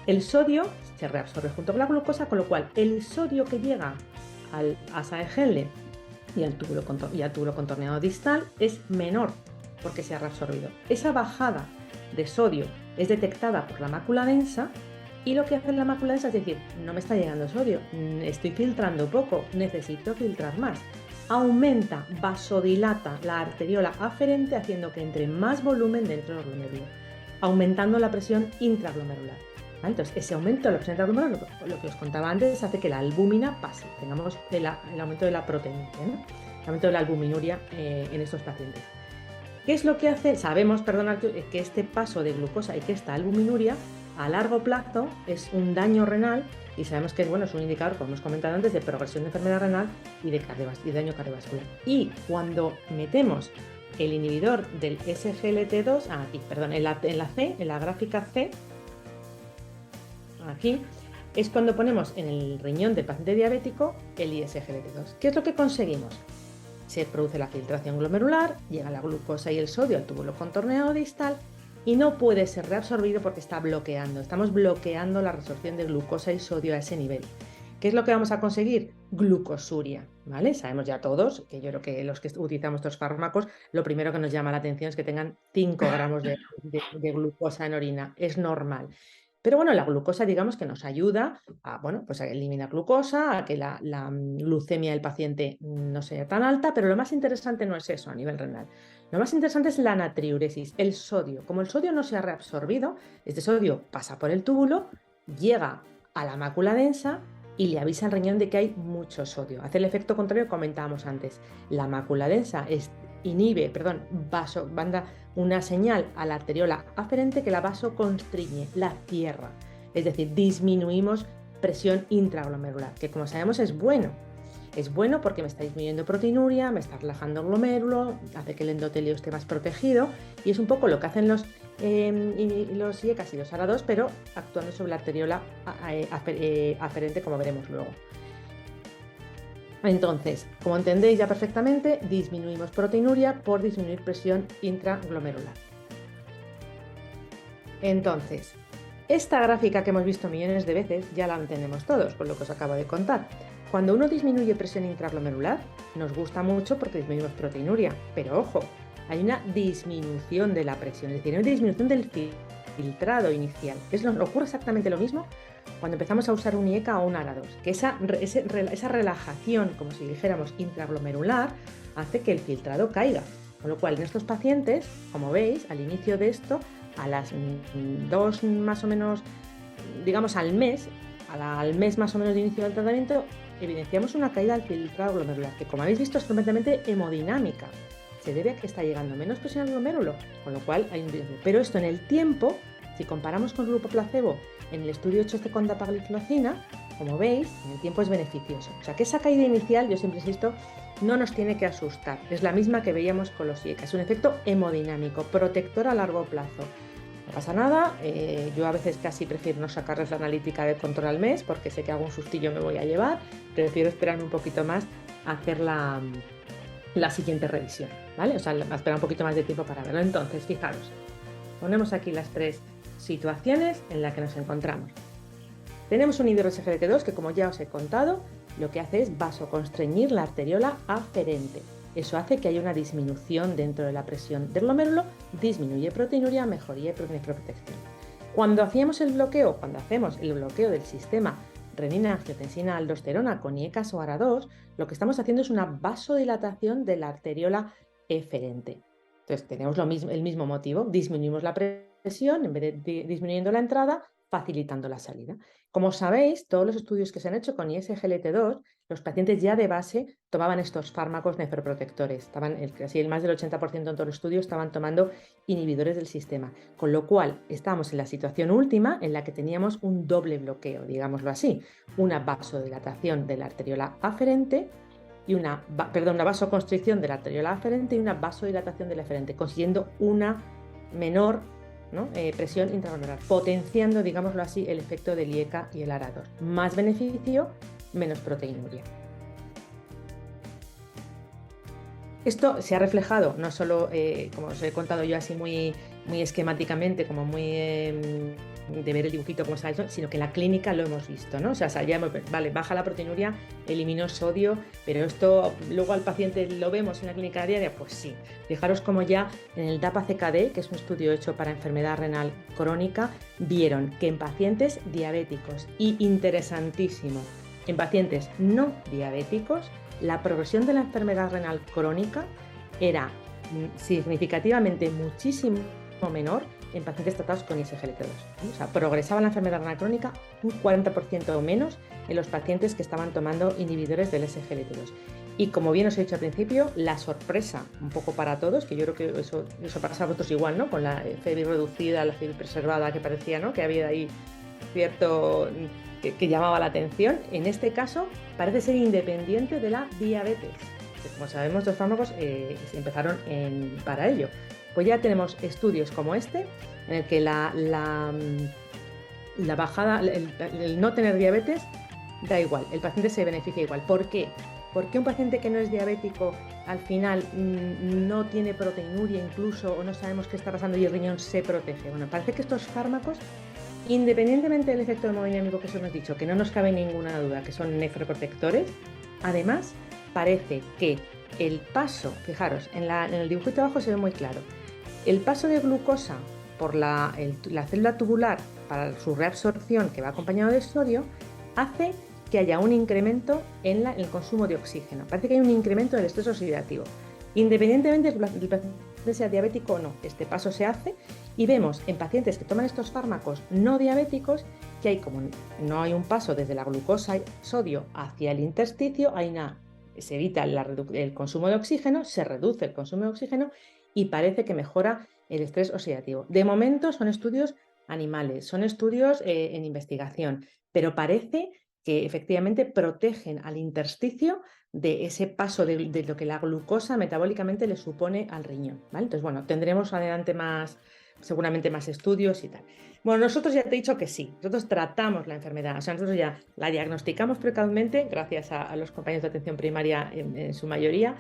El sodio se reabsorbe junto con la glucosa, con lo cual el sodio que llega al asa de Henle y al túbulo contorneado distal es menor porque se ha reabsorbido. Esa bajada de sodio es detectada por la mácula densa y lo que hace la mácula densa es decir, no me está llegando sodio, estoy filtrando poco, necesito filtrar más. Aumenta, vasodilata la arteriola aferente haciendo que entre más volumen dentro del glomérulo, aumentando la presión intraglomerular. ¿Vale? Entonces, ese aumento de la presión intraglomerular, lo que os contaba antes, hace que la albúmina pase, tengamos el aumento de la proteinuria, ¿no? El aumento de la albuminuria en estos pacientes. ¿Qué es lo que hace? Sabemos, que este paso de glucosa y que esta albuminuria a largo plazo es un daño renal y sabemos que es un indicador, como hemos comentado antes, de progresión de enfermedad renal y de daño cardiovascular. Y cuando metemos el inhibidor del SGLT2, en la gráfica C, aquí, es cuando ponemos en el riñón del paciente diabético el ISGLT2. ¿Qué es lo que conseguimos? Se produce la filtración glomerular, llega la glucosa y el sodio al túbulo contorneado distal y no puede ser reabsorbido porque estamos bloqueando la reabsorción de glucosa y sodio a ese nivel. ¿Qué es lo que vamos a conseguir? Glucosuria, ¿vale? Sabemos ya todos que yo creo que los que utilizamos estos fármacos, lo primero que nos llama la atención es que tengan 5 gramos de glucosa en orina. Es normal. Pero bueno, la glucosa, digamos que nos ayuda a, bueno, pues a eliminar glucosa, a que la glucemia del paciente no sea tan alta, pero lo más interesante no es eso a nivel renal. Lo más interesante es la natriuresis, el sodio. Como el sodio no se ha reabsorbido, este sodio pasa por el túbulo, llega a la mácula densa y le avisa al riñón de que hay mucho sodio. Hace el efecto contrario que comentábamos antes. La mácula densa manda una señal a la arteriola aferente que la vasoconstriñe, la cierra. Es decir, disminuimos presión intraglomerular, que como sabemos es bueno. Es bueno porque me está disminuyendo proteinuria, me está relajando el glomérulo, hace que el endotelio esté más protegido y es un poco lo que hacen los IECAS y los ARA2, pero actuando sobre la arteriola aferente, como veremos luego. Entonces, como entendéis ya perfectamente, disminuimos proteinuria por disminuir presión intraglomerular. Entonces, esta gráfica que hemos visto millones de veces ya la entendemos todos, con lo que os acabo de contar. Cuando uno disminuye presión intraglomerular, nos gusta mucho porque disminuimos proteinuria, pero ojo, hay una disminución de la presión, es decir, hay una disminución del filtrado inicial. Ocurre exactamente lo mismo cuando empezamos a usar un IECA o un ARA2, que esa relajación, como si dijéramos intraglomerular, hace que el filtrado caiga. Con lo cual, en estos pacientes, como veis, al inicio de esto, a las 2 más o menos, digamos al mes más o menos de inicio del tratamiento, evidenciamos una caída del filtrado glomerular, que como habéis visto es completamente hemodinámica. Se debe a que está llegando menos presión al glomérulo, con lo cual hay un riesgo. Pero esto en el tiempo, si comparamos con el grupo placebo en el estudio hecho con dapagliflozina, como veis, en el tiempo es beneficioso. O sea que esa caída inicial, yo siempre insisto, no nos tiene que asustar. Es la misma que veíamos con los IECA. Es un efecto hemodinámico, protector a largo plazo. No pasa nada, yo a veces casi prefiero no sacarles la analítica de control al mes porque sé que algún sustillo me voy a llevar, prefiero esperarme un poquito más a hacer la siguiente revisión, ¿vale? O sea, a esperar un poquito más de tiempo para verlo. Entonces, fijaros, ponemos aquí las 3 situaciones en las que nos encontramos. Tenemos un inhibidor SGLT2 que, como ya os he contado, lo que hace es vasoconstreñir la arteriola aferente. Eso hace que haya una disminución dentro de la presión del glomérulo, disminuye proteinuria, mejoría de protección. Cuando hacemos el bloqueo del sistema renina-angiotensina-aldosterona con IECAS o ARA2, lo que estamos haciendo es una vasodilatación de la arteriola eferente. Entonces tenemos el mismo motivo, disminuimos la presión en vez de disminuyendo la entrada, facilitando la salida. Como sabéis, todos los estudios que se han hecho con ISGLT2, los pacientes ya de base tomaban estos fármacos nefroprotectores. Casi el más del 80% en todos los estudios estaban tomando inhibidores del sistema. Con lo cual, estábamos en la situación última en la que teníamos un doble bloqueo, digámoslo así. Una vasodilatación de la arteriola aferente y una vasoconstricción de la arteriola aferente y una vasodilatación de la eferente, consiguiendo una menor presión intraglomerular, potenciando, digámoslo así, el efecto del IECA y el ARA2. Más beneficio, menos proteinuria. Esto se ha reflejado no solo, como os he contado yo así muy esquemáticamente, como muy de ver el dibujito como sale, sino que en la clínica lo hemos visto, ¿no? O sea, vale, baja la proteinuria, eliminó sodio, pero esto luego al paciente lo vemos en la clínica diaria, pues sí. Fijaros como ya en el DAPA-CKD, que es un estudio hecho para enfermedad renal crónica, vieron que en pacientes diabéticos y interesantísimo, en pacientes no diabéticos, la progresión de la enfermedad renal crónica era significativamente muchísimo menor en pacientes tratados con ISGLT2. O sea, progresaba la enfermedad renal crónica un 40% o menos en los pacientes que estaban tomando inhibidores del SGLT2. Y como bien os he dicho al principio, la sorpresa, un poco para todos, que yo creo que eso pasa a vosotros igual, ¿no? Con la febril reducida, la febril preservada, que parecía, ¿no? Que había ahí cierto que llamaba la atención. En este caso, parece ser independiente de la diabetes. Como sabemos, los fármacos empezaron para ello. Pues ya tenemos estudios como este, en el que la bajada, el no tener diabetes, da igual, el paciente se beneficia igual. ¿Por qué? Porque un paciente que no es diabético al final no tiene proteinuria incluso, o no sabemos qué está pasando y el riñón se protege. Bueno, parece que estos fármacos Independientemente del efecto hemodinámico que os hemos dicho, que no nos cabe ninguna duda que son nefroprotectores, además parece que el paso, fijaros, en el dibujito abajo se ve muy claro, el paso de glucosa por la célula tubular para su reabsorción, que va acompañado de sodio, hace que haya un incremento en el consumo de oxígeno. Parece que hay un incremento del estrés oxidativo. Independientemente del paciente sea diabético o no, este paso se hace y vemos en pacientes que toman estos fármacos no diabéticos que hay, como no hay un paso desde la glucosa y sodio hacia el intersticio, se evita el consumo de oxígeno, se reduce el consumo de oxígeno y parece que mejora el estrés oxidativo. De momento son estudios animales, son estudios en investigación, pero parece que efectivamente protegen al intersticio de ese paso de lo que la glucosa metabólicamente le supone al riñón, ¿vale? Entonces, bueno, tendremos adelante seguramente más estudios y tal. Bueno, nosotros ya te he dicho que sí, nosotros tratamos la enfermedad, o sea, nosotros ya la diagnosticamos precozmente gracias a los compañeros de atención primaria en su mayoría,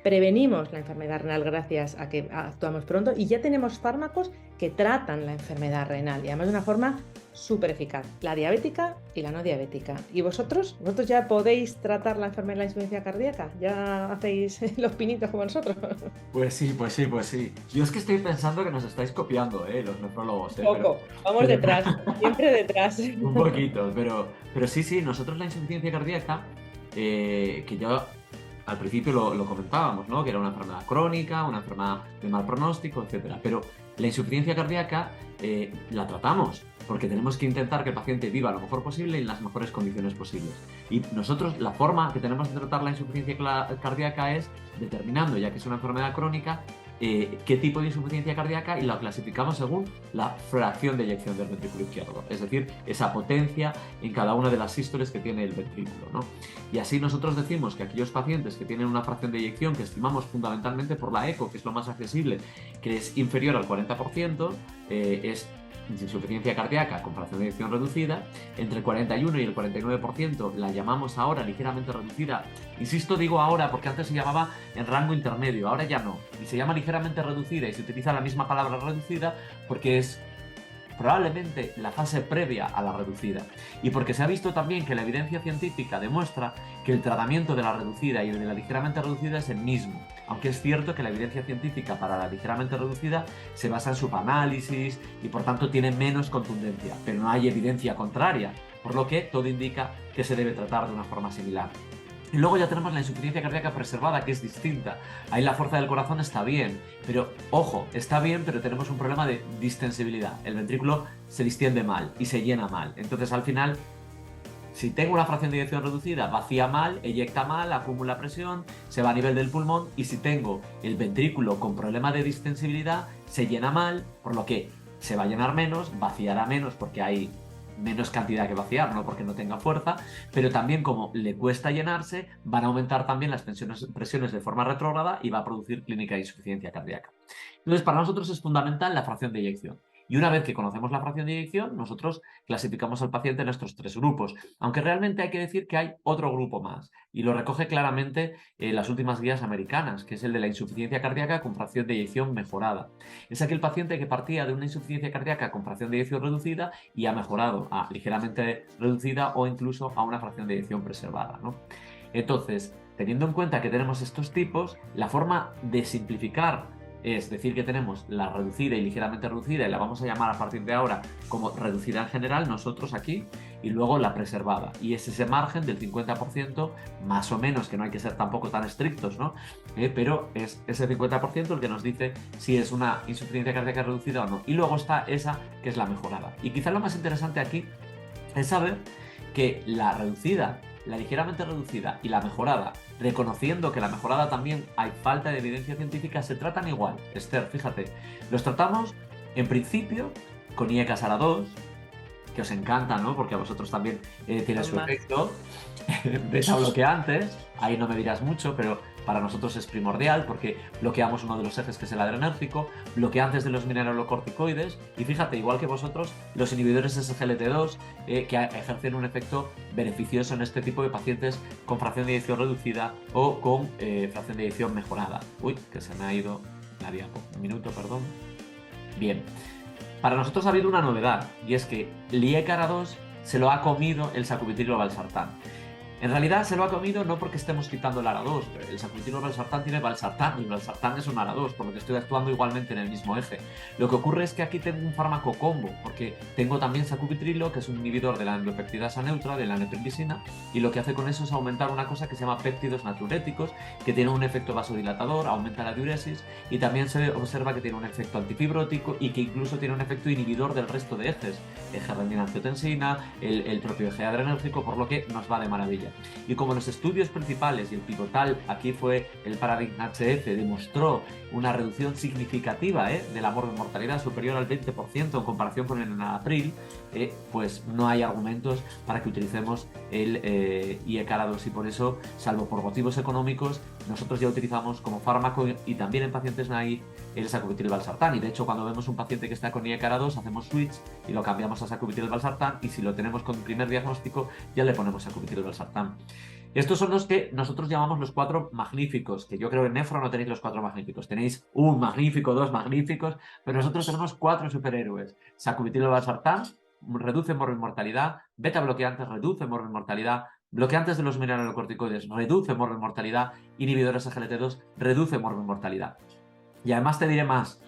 prevenimos la enfermedad renal gracias a que actuamos pronto y ya tenemos fármacos que tratan la enfermedad renal y además de una forma súper eficaz, la diabética y la no diabética. ¿Y vosotros? ¿Vosotros ya podéis tratar la enfermedad de la insuficiencia cardíaca? ¿Ya hacéis los pinitos como nosotros? Pues sí, pues sí, pues sí. Yo es que estoy pensando que nos estáis copiando, los nefrólogos, Un poco, vamos pero- detrás, siempre detrás. un poquito, pero sí, sí, nosotros la insuficiencia cardíaca, que yo al principio lo comentábamos, ¿no? Que era una enfermedad crónica, una enfermedad de mal pronóstico, etcétera. Pero la insuficiencia cardíaca la tratamos porque tenemos que intentar que el paciente viva lo mejor posible y en las mejores condiciones posibles. Y nosotros la forma que tenemos de tratar la insuficiencia cardíaca es determinando, ya que es una enfermedad crónica, qué tipo de insuficiencia cardíaca y la clasificamos según la fracción de eyección del ventrículo izquierdo, es decir, esa potencia en cada una de las sístoles que tiene el ventrículo, ¿no? Y así nosotros decimos que aquellos pacientes que tienen una fracción de eyección que estimamos fundamentalmente por la eco, que es lo más accesible, que es inferior al 40%, es insuficiencia cardíaca con fracción de eyección reducida. Entre el 41 y el 49% la llamamos ahora ligeramente reducida. Insisto, digo ahora porque antes se llamaba en rango intermedio, ahora ya no. Y se llama ligeramente reducida y se utiliza la misma palabra reducida porque es probablemente la fase previa a la reducida. Y porque se ha visto también que la evidencia científica demuestra que el tratamiento de la reducida y el de la ligeramente reducida es el mismo. Aunque es cierto que la evidencia científica para la ligeramente reducida se basa en subanálisis y por tanto tiene menos contundencia, pero no hay evidencia contraria, por lo que todo indica que se debe tratar de una forma similar. Y luego ya tenemos la insuficiencia cardíaca preservada, que es distinta. Ahí la fuerza del corazón está bien, pero ojo, está bien, pero tenemos un problema de distensibilidad. El ventrículo se distiende mal y se llena mal. Entonces, al final, si tengo una fracción de eyección reducida, vacía mal, eyecta mal, acumula presión, se va a nivel del pulmón. Y si tengo el ventrículo con problema de distensibilidad, se llena mal, por lo que se va a llenar menos, vaciará menos porque hay menos cantidad que vaciar, no porque no tenga fuerza, pero también como le cuesta llenarse, van a aumentar también las presiones de forma retrógrada y va a producir clínica de insuficiencia cardíaca. Entonces, para nosotros es fundamental la fracción de eyección. Y una vez que conocemos la fracción de eyección, nosotros clasificamos al paciente en estos tres grupos, aunque realmente hay que decir que hay otro grupo más, y lo recoge claramente las últimas guías americanas, que es el de la insuficiencia cardíaca con fracción de eyección mejorada. Es aquel paciente que partía de una insuficiencia cardíaca con fracción de eyección reducida y ha mejorado a ligeramente reducida o incluso a una fracción de eyección preservada, ¿no? Entonces, teniendo en cuenta que tenemos estos tipos, la forma de simplificar es decir que tenemos la reducida y ligeramente reducida, y la vamos a llamar a partir de ahora como reducida en general, nosotros aquí, y luego la preservada. Y es ese margen del 50%, más o menos, que no hay que ser tampoco tan estrictos, ¿no? Pero es ese 50% el que nos dice si es una insuficiencia cardíaca reducida o no. Y luego está esa que es la mejorada. Y quizás lo más interesante aquí es saber que la reducida, la ligeramente reducida y la mejorada, reconociendo que la mejorada también hay falta de evidencia científica, se tratan igual. Esther, fíjate, los tratamos en principio con IECA SARA 2, que os encanta, ¿no? Porque a vosotros también tiene su efecto beta bloqueantes, ahí no me dirás mucho, pero para nosotros es primordial porque bloqueamos uno de los ejes que es el adrenérgico, bloqueantes de los mineralocorticoides y fíjate, igual que vosotros, los inhibidores SGLT2 que ejercen un efecto beneficioso en este tipo de pacientes con fracción de eyección reducida o con fracción de eyección mejorada. Uy, que se me ha ido la diapo. Un minuto, perdón. Bien. Para nosotros ha habido una novedad, y es que l'IE-CARA-2 se lo ha comido el sacubitril/valsartán. En realidad se lo ha comido no porque estemos quitando el ARA2, el sacubitril/valsartán tiene valsartán y el valsartán es un ARA2, por lo que estoy actuando igualmente en el mismo eje. Lo que ocurre es que aquí tengo un fármaco combo, porque tengo también sacubitrilo, que es un inhibidor de la endopeptidasa neutra, de la neprilisina, y lo que hace con eso es aumentar una cosa que se llama péptidos natriuréticos, que tiene un efecto vasodilatador, aumenta la diuresis, y también se observa que tiene un efecto antifibrótico y que incluso tiene un efecto inhibidor del resto de ejes, eje renina-angiotensina, el propio eje adrenérgico, por lo que nos va de maravilla. Y como los estudios principales y el pivotal, aquí fue el Paradigm HF, demostró una reducción significativa de la mortalidad superior al 20% en comparación con el enalapril, pues no hay argumentos para que utilicemos el l'IE-CARA-2, y por eso, salvo por motivos económicos, nosotros ya utilizamos como fármaco y también en pacientes naive el sacubitril/valsartán. Y de hecho, cuando vemos un paciente que está con l'IE-CARA-2, hacemos switch y lo cambiamos a sacubitril/valsartán, y si lo tenemos con primer diagnóstico, ya le ponemos sacubitril/valsartán. Estos son los que nosotros llamamos los 4 magníficos, que yo creo que en nefro no tenéis los 4 magníficos, tenéis un magnífico, 2 magníficos, pero nosotros tenemos 4 superhéroes. Sacubitril/valsartán reduce mortalidad, beta bloqueantes reduce mortalidad, bloqueantes de los mineralocorticoides reduce mortalidad, inhibidores SGLT2 reduce mortalidad. Y además te diré más,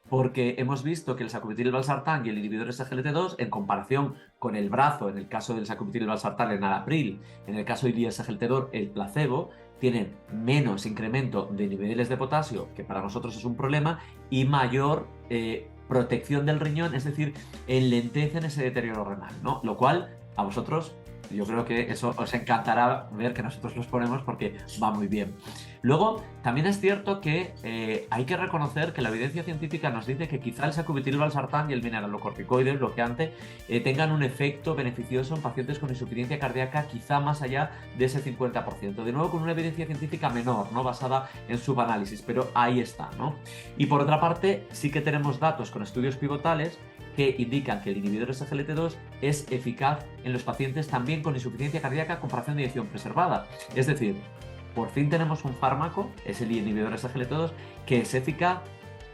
porque hemos visto que el sacubitril/valsartán y el inhibidor SGLT2, en comparación con el brazo, en el caso del sacubitril/valsartán, el enalapril, en el caso del SGLT2, el placebo, tienen menos incremento de niveles de potasio, que para nosotros es un problema, y mayor protección del riñón, es decir, enlentecen ese deterioro renal, ¿no? Lo cual a vosotros, yo creo que eso os encantará ver que nosotros los ponemos porque va muy bien. Luego, también es cierto que hay que reconocer que la evidencia científica nos dice que quizá el sacubitril/valsartán y el mineralocorticoide, el bloqueante, tengan un efecto beneficioso en pacientes con insuficiencia cardíaca, quizá más allá de ese 50%. De nuevo, con una evidencia científica menor, ¿no? Basada en subanálisis, pero ahí está, ¿no? Y por otra parte, sí que tenemos datos con estudios pivotales que indican que el inhibidor SGLT2 es eficaz en los pacientes también con insuficiencia cardíaca con fracción de eyección preservada. Es decir, por fin tenemos un fármaco, es el inhibidor SGLT2, que es eficaz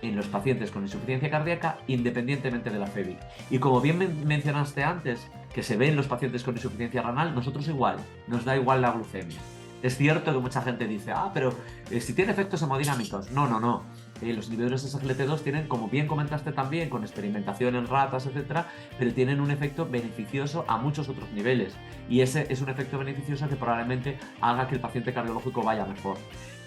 en los pacientes con insuficiencia cardíaca independientemente de la FEBI. Y como bien mencionaste antes, que se ve en los pacientes con insuficiencia renal, nosotros igual, nos da igual la glucemia. Es cierto que mucha gente dice, pero si tiene efectos hemodinámicos. No. Los inhibidores SGLT2 tienen, como bien comentaste también, con experimentación en ratas, etcétera, pero tienen un efecto beneficioso a muchos otros niveles. Y ese es un efecto beneficioso que probablemente haga que el paciente cardiológico vaya mejor.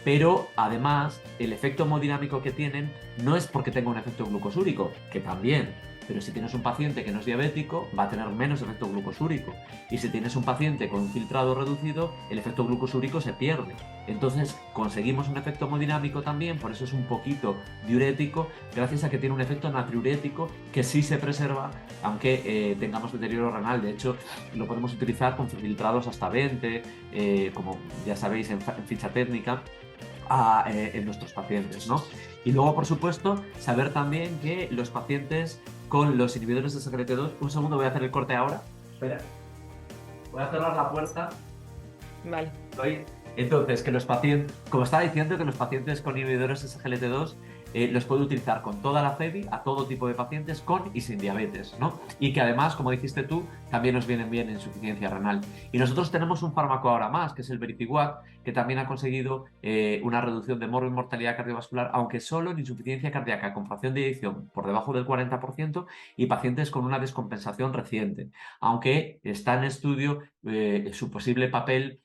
Pero además, el efecto hemodinámico que tienen no es porque tenga un efecto glucosúrico, que también. Pero si tienes un paciente que no es diabético, va a tener menos efecto glucosúrico. Y si tienes un paciente con un filtrado reducido, el efecto glucosúrico se pierde. Entonces conseguimos un efecto hemodinámico también, por eso es un poquito diurético, gracias a que tiene un efecto natriurético que sí se preserva, aunque tengamos deterioro renal. De hecho, lo podemos utilizar con filtrados hasta 20, como ya sabéis en ficha técnica, en nuestros pacientes, ¿no? Y luego, por supuesto, saber también que los pacientes con los inhibidores de SGLT2, un segundo, voy a hacer el corte ahora. Espera, voy a cerrar la puerta. Vale. Entonces, que los pacientes, como estaba diciendo, que los pacientes con inhibidores de SGLT2 los puede utilizar con toda la FEBI, a todo tipo de pacientes con y sin diabetes, ¿no? Y que además, como dijiste tú, también nos vienen bien en insuficiencia renal. Y nosotros tenemos un fármaco ahora más, que es el Vericiguat, que también ha conseguido una reducción de mortalidad cardiovascular, aunque solo en insuficiencia cardíaca con fracción de eyección por debajo del 40% y pacientes con una descompensación reciente, aunque está en estudio su posible papel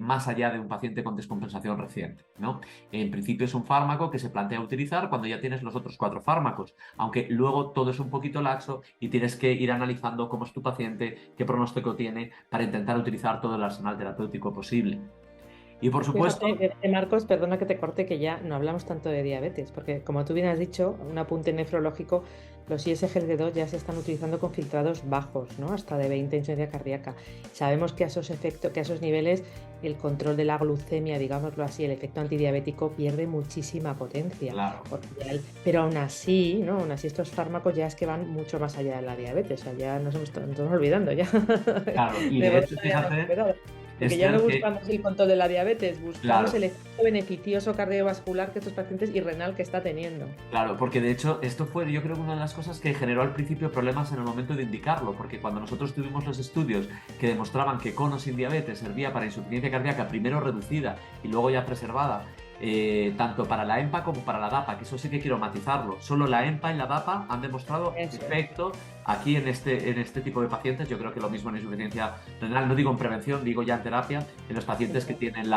más allá de un paciente con descompensación reciente, ¿no? En principio es un fármaco que se plantea utilizar cuando ya tienes los otros 4 fármacos, aunque luego todo es un poquito laxo y tienes que ir analizando cómo es tu paciente, qué pronóstico tiene, para intentar utilizar todo el arsenal terapéutico posible. Y por supuesto... Fíjate, Marcos, perdona que te corte, que ya no hablamos tanto de diabetes, porque como tú bien has dicho, un apunte nefrológico, los ISGLT2 ya se están utilizando con filtrados bajos, ¿no? Hasta de 20 insuficiencia cardíaca. Sabemos que a esos niveles el control de la glucemia, digámoslo así, el efecto antidiabético pierde muchísima potencia. Claro. Pero aún así, ¿no? Aún así estos fármacos ya es que van mucho más allá de la diabetes, o sea, ya nos estamos olvidando ya. Claro, y de hecho, fíjate... Porque es ya no cierto que, buscamos el control de la diabetes, buscamos claro, el efecto beneficioso cardiovascular que estos pacientes y renal que está teniendo. claro, porque de hecho esto fue yo creo que una de las cosas que generó al principio problemas en el momento de indicarlo, porque cuando nosotros tuvimos los estudios que demostraban que con o sin diabetes servía para insuficiencia cardíaca primero reducida y luego ya preservada, tanto para la EMPA como para la DAPA, que eso sí que quiero matizarlo. Solo la EMPA y la DAPA han demostrado Eso es. efecto aquí en este tipo de pacientes. Yo creo que lo mismo en insuficiencia renal, no digo en prevención, digo ya en terapia, en los pacientes que tienen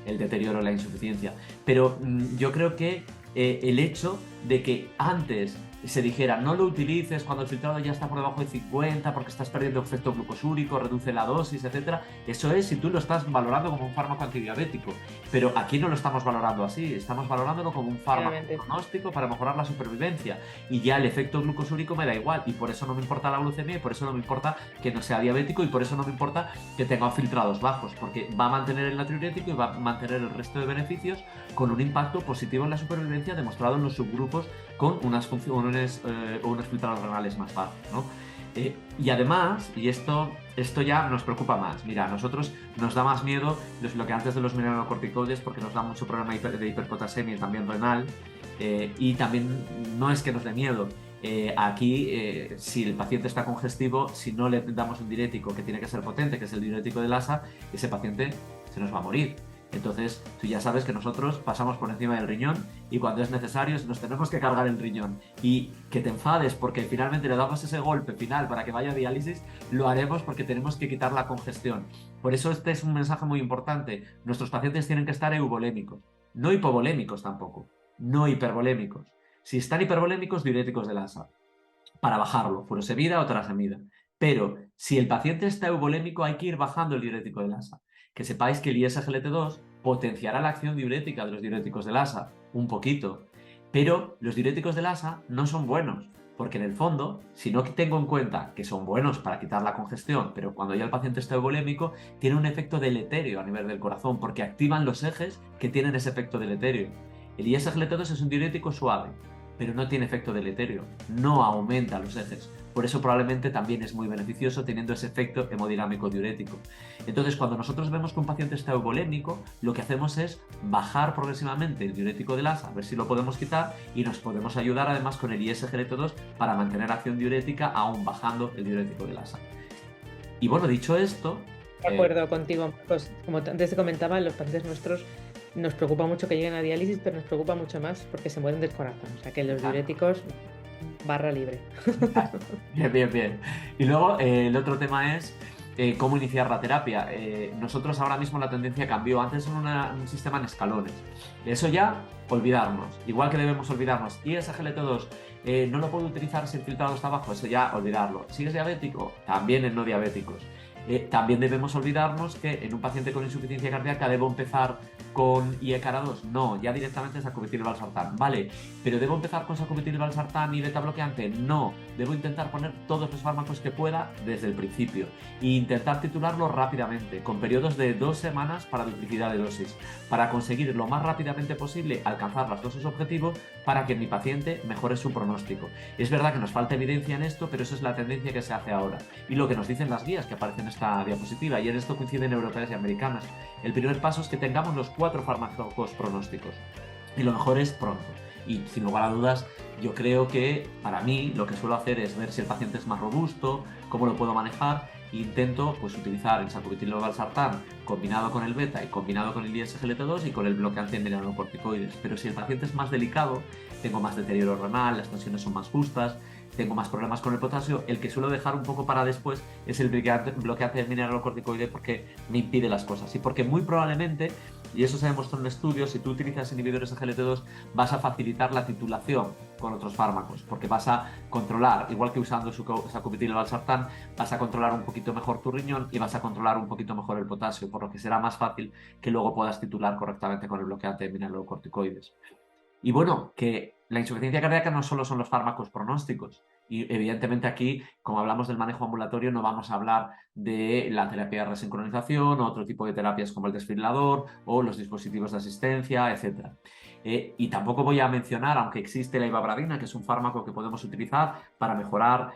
el deterioro, la insuficiencia. Pero yo creo que el hecho de que antes se dijera no lo utilices cuando el filtrado ya está por debajo de 50 porque estás perdiendo efecto glucosúrico, reduce la dosis, etcétera. Eso es si tú lo estás valorando como un fármaco antidiabético. Pero aquí no lo estamos valorando así, estamos valorándolo como un fármaco Efectivamente. pronóstico para mejorar la supervivencia. Y ya el efecto glucosúrico me da igual, y por eso no me importa la glucemia, y por eso no me importa que no sea diabético, y por eso no me importa que tenga filtrados bajos, porque va a mantener el natriurético y va a mantener el resto de beneficios con un impacto positivo en la supervivencia demostrado en los subgrupos con unas funciones o unos filtrados renales más bajos, ¿no? Y además, y esto ya nos preocupa más, mira, a nosotros nos da más miedo los bloqueantes de los mineralocorticoides porque nos da mucho problema de hiperpotasemia y también renal, y también no es que nos dé miedo. Aquí, si el paciente está congestivo, si no le damos un diurético que tiene que ser potente, que es el diurético de Lassa, ese paciente se nos va a morir. Entonces, tú ya sabes que nosotros pasamos por encima del riñón y cuando es necesario nos tenemos que cargar el riñón. Y que te enfades porque finalmente le damos ese golpe final para que vaya a diálisis, lo haremos porque tenemos que quitar la congestión. Por eso este es un mensaje muy importante. Nuestros pacientes tienen que estar euvolémicos, no hipovolémicos tampoco, no hipervolémicos. Si están hipervolémicos, diuréticos de Lassa, para bajarlo, furosemida o tirasemida. Pero si el paciente está euvolémico, hay que ir bajando el diurético de Lassa. Que sepáis que el ISGLT2 potenciará la acción diurética de los diuréticos de Lassa un poquito. Pero los diuréticos de Lassa no son buenos, porque en el fondo, si no tengo en cuenta que son buenos para quitar la congestión, pero cuando ya el paciente está euvolémico, tiene un efecto deleterio a nivel del corazón, porque activan los ejes que tienen ese efecto deleterio. El ISGLT2 es un diurético suave, pero no tiene efecto deleterio, no aumenta los ejes. Por eso probablemente también es muy beneficioso teniendo ese efecto hemodinámico diurético. Entonces, cuando nosotros vemos que un paciente está euvolémico, lo que hacemos es bajar progresivamente el diurético de Lassa, a ver si lo podemos quitar, y nos podemos ayudar además con el ISGLT2 para mantener acción diurética aún bajando el diurético de Lassa. Y bueno, dicho esto... De acuerdo contigo, pues, como antes te comentaba, los pacientes nuestros nos preocupa mucho que lleguen a diálisis, pero nos preocupa mucho más porque se mueren del corazón. O sea que los diuréticos, barra libre. Bien, bien, bien. Y luego el otro tema es cómo iniciar la terapia. Nosotros ahora mismo la tendencia cambió. Antes era un sistema en escalones. Eso ya, olvidarnos. Igual que debemos olvidarnos. Y SGLT2 no lo puedo utilizar si el filtrado está bajo. Eso ya, olvidarlo. Si es diabético, también en no diabéticos. También debemos olvidarnos que en un paciente con insuficiencia cardíaca debo empezar con IECARA2. No, ya directamente sacubitril valsartán. Vale, pero ¿debo empezar con sacubitril valsartán y beta bloqueante? No, debo intentar poner todos los fármacos que pueda desde el principio e intentar titularlo rápidamente, con periodos de 2 semanas para duplicidad de dosis, para conseguir lo más rápidamente posible alcanzar las dosis objetivo para que mi paciente mejore su pronóstico. Es verdad que nos falta evidencia en esto, pero eso es la tendencia que se hace ahora. Y lo que nos dicen las guías que aparecen en esta diapositiva, y en esto coinciden europeas y americanas. El primer paso es que tengamos los 4 fármacos pronósticos. Y lo mejor es pronto. Y sin lugar a dudas, yo creo que para mí lo que suelo hacer es ver si el paciente es más robusto, cómo lo puedo manejar, e intento pues, utilizar el sacubitril valsartán combinado con el beta y combinado con el ISGLT2 y con el bloqueante de mineralocorticoides. Pero si el paciente es más delicado, tengo más deterioro renal, las tensiones son más justas, tengo más problemas con el potasio, el que suelo dejar un poco para después es el bloqueante de mineralocorticoide porque me impide las cosas y porque muy probablemente, y eso se demostró en estudios, si tú utilizas inhibidores de GLT2 vas a facilitar la titulación con otros fármacos porque vas a controlar, igual que usando sacubitril valsartán, vas a controlar un poquito mejor tu riñón y vas a controlar un poquito mejor el potasio, por lo que será más fácil que luego puedas titular correctamente con el bloqueante de mineralocorticoides. Y bueno, que la insuficiencia cardíaca no solo son los fármacos pronósticos, Y evidentemente aquí, como hablamos del manejo ambulatorio, no vamos a hablar de la terapia de resincronización o otro tipo de terapias como el desfibrilador o los dispositivos de asistencia, etc. Y tampoco voy a mencionar, aunque existe la ivabradina, que es un fármaco que podemos utilizar para mejorar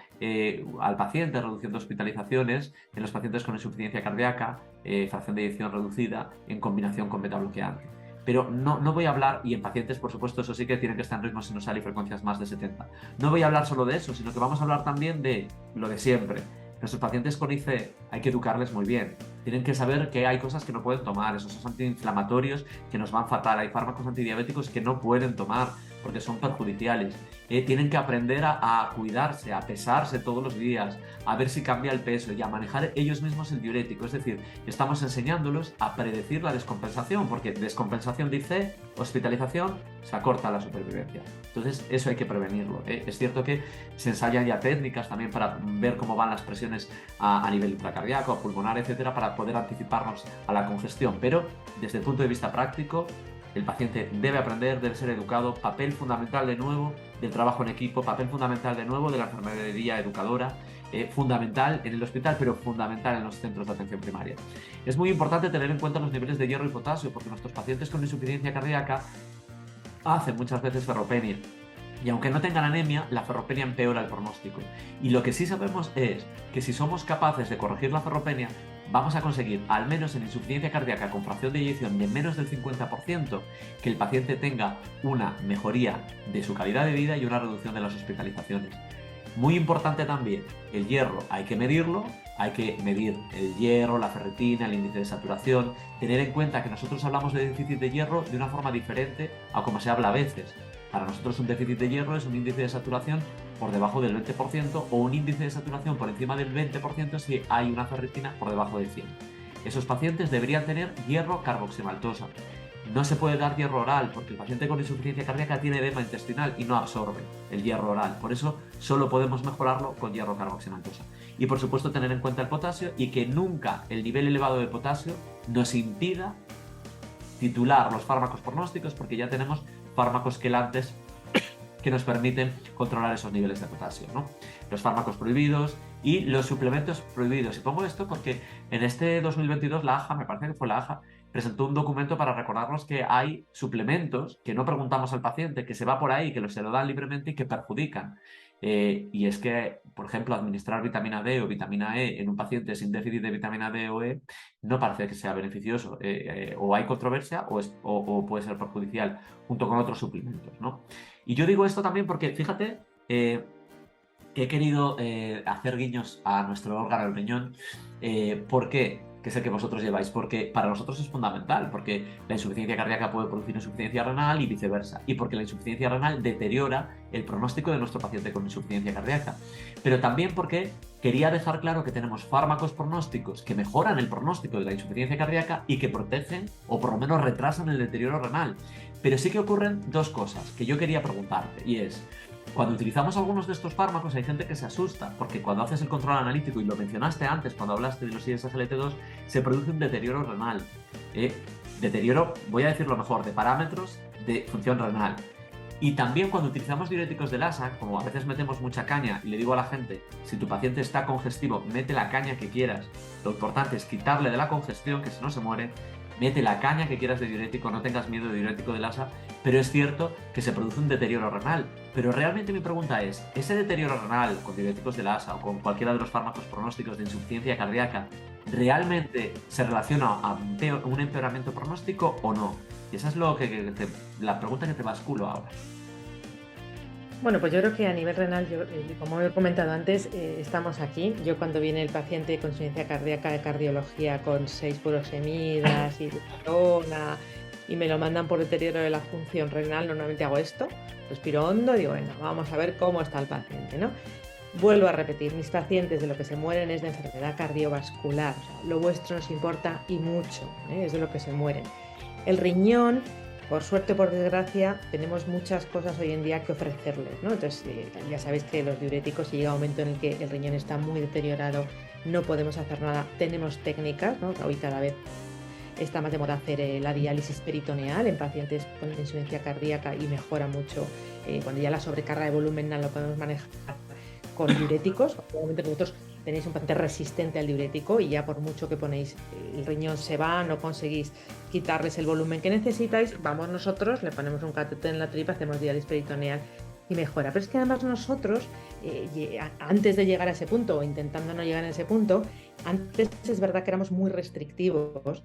al paciente, reduciendo hospitalizaciones en los pacientes con insuficiencia cardíaca, fracción de eyección reducida, en combinación con beta-bloqueante. Pero no voy a hablar, y en pacientes, por supuesto, eso sí que tienen que estar en ritmo sinusal y frecuencias más de 70. No voy a hablar solo de eso, sino que vamos a hablar también de lo de siempre. Nuestros pacientes con IC hay que educarles muy bien. Tienen que saber que hay cosas que no pueden tomar, esos antiinflamatorios que nos van fatal, hay fármacos antidiabéticos que no pueden tomar porque son perjudiciales. Tienen que aprender a cuidarse, a pesarse todos los días, a ver si cambia el peso y a manejar ellos mismos el diurético. Es decir, estamos enseñándolos a predecir la descompensación, porque descompensación de IC, hospitalización, se acorta la supervivencia. Entonces, eso hay que prevenirlo. Es cierto que se ensayan ya técnicas también para ver cómo van las presiones a nivel intracardíaco, pulmonar, etcétera, para poder anticiparnos a la congestión. Pero, desde el punto de vista práctico, el paciente debe aprender, debe ser educado, papel fundamental de nuevo del trabajo en equipo, papel fundamental de nuevo de la enfermería educadora, fundamental en el hospital, pero fundamental en los centros de atención primaria. Es muy importante tener en cuenta los niveles de hierro y potasio, porque nuestros pacientes con insuficiencia cardíaca hacen muchas veces ferropenia. Y aunque no tengan anemia, la ferropenia empeora el pronóstico. Y lo que sí sabemos es que si somos capaces de corregir la ferropenia, vamos a conseguir, al menos en insuficiencia cardíaca con fracción de eyección de menos del 50%, que el paciente tenga una mejoría de su calidad de vida y una reducción de las hospitalizaciones. Muy importante también, el hierro hay que medirlo, hay que medir el hierro, la ferritina, el índice de saturación, tener en cuenta que nosotros hablamos de déficit de hierro de una forma diferente a como se habla a veces. Para nosotros un déficit de hierro es un índice de saturación por debajo del 20% o un índice de saturación por encima del 20% si hay una ferritina por debajo del 100. Esos pacientes deberían tener hierro carboximaltosa. No se puede dar hierro oral porque el paciente con insuficiencia cardíaca tiene edema intestinal y no absorbe el hierro oral. Por eso solo podemos mejorarlo con hierro carboximaltosa. Y por supuesto tener en cuenta el potasio y que nunca el nivel elevado de potasio nos impida titular los fármacos pronósticos porque ya tenemos fármacos quelantes que nos permiten controlar esos niveles de potasio, ¿no? Los fármacos prohibidos y los suplementos prohibidos. Y pongo esto porque en este 2022 la AJA, me parece que fue la AJA, presentó un documento para recordarnos que hay suplementos que no preguntamos al paciente, que se va por ahí, que se lo dan libremente y que perjudican. Y es que, por ejemplo, administrar vitamina D o vitamina E en un paciente sin déficit de vitamina D o E no parece que sea beneficioso. O hay controversia o puede ser perjudicial junto con otros suplementos, ¿no? Y yo digo esto también porque, fíjate, que he querido hacer guiños a nuestro órgano, el riñón. ¿Por qué? Que sé que vosotros lleváis, porque para nosotros es fundamental, porque la insuficiencia cardíaca puede producir insuficiencia renal y viceversa, y porque la insuficiencia renal deteriora el pronóstico de nuestro paciente con insuficiencia cardíaca. Pero también porque quería dejar claro que tenemos fármacos pronósticos que mejoran el pronóstico de la insuficiencia cardíaca y que protegen o por lo menos retrasan el deterioro renal. Pero sí que ocurren dos cosas que yo quería preguntarte, y es: cuando utilizamos algunos de estos fármacos hay gente que se asusta, porque cuando haces el control analítico, y lo mencionaste antes cuando hablaste de los ISGLT2, se produce un deterioro renal. Deterioro, voy a decirlo mejor, de parámetros de función renal. Y también cuando utilizamos diuréticos de LASA, como a veces metemos mucha caña, y le digo a la gente, si tu paciente está congestivo, mete la caña que quieras. Lo importante es quitarle de la congestión, que si no se muere. Mete la caña que quieras de diurético, no tengas miedo de diurético de LASA, pero es cierto que se produce un deterioro renal. Pero realmente mi pregunta es, ¿ese deterioro renal con diuréticos de LASA o con cualquiera de los fármacos pronósticos de insuficiencia cardíaca realmente se relaciona a un empeoramiento pronóstico o no? Y esa es la pregunta que te basculo ahora. Bueno, pues yo creo que a nivel renal, como he comentado antes, estamos aquí. Yo cuando viene el paciente con insuficiencia cardíaca de cardiología con 6 furosemidas y glucagona y me lo mandan por deterioro de la función renal, normalmente hago esto, respiro hondo, digo, venga, vamos a ver cómo está el paciente, ¿no? Vuelvo a repetir, mis pacientes de lo que se mueren es de enfermedad cardiovascular, o sea, lo vuestro nos importa y mucho, es de lo que se mueren. El riñón, por suerte o por desgracia, tenemos muchas cosas hoy en día que ofrecerles, ¿no? Entonces, ya sabéis que los diuréticos, si llega un momento en el que el riñón está muy deteriorado, no podemos hacer nada. Tenemos técnicas, ¿no? Hoy cada vez está más de moda hacer la diálisis peritoneal en pacientes con insuficiencia cardíaca y mejora mucho. Cuando ya la sobrecarga de volumen no lo podemos manejar con diuréticos. Obviamente vosotros tenéis un paciente resistente al diurético y ya por mucho que ponéis el riñón se va, no conseguís quitarles el volumen que necesitáis, vamos nosotros, le ponemos un catéter en la tripa, hacemos diálisis peritoneal y mejora. Pero es que además nosotros, antes de llegar a ese punto o intentando no llegar a ese punto, antes es verdad que éramos muy restrictivos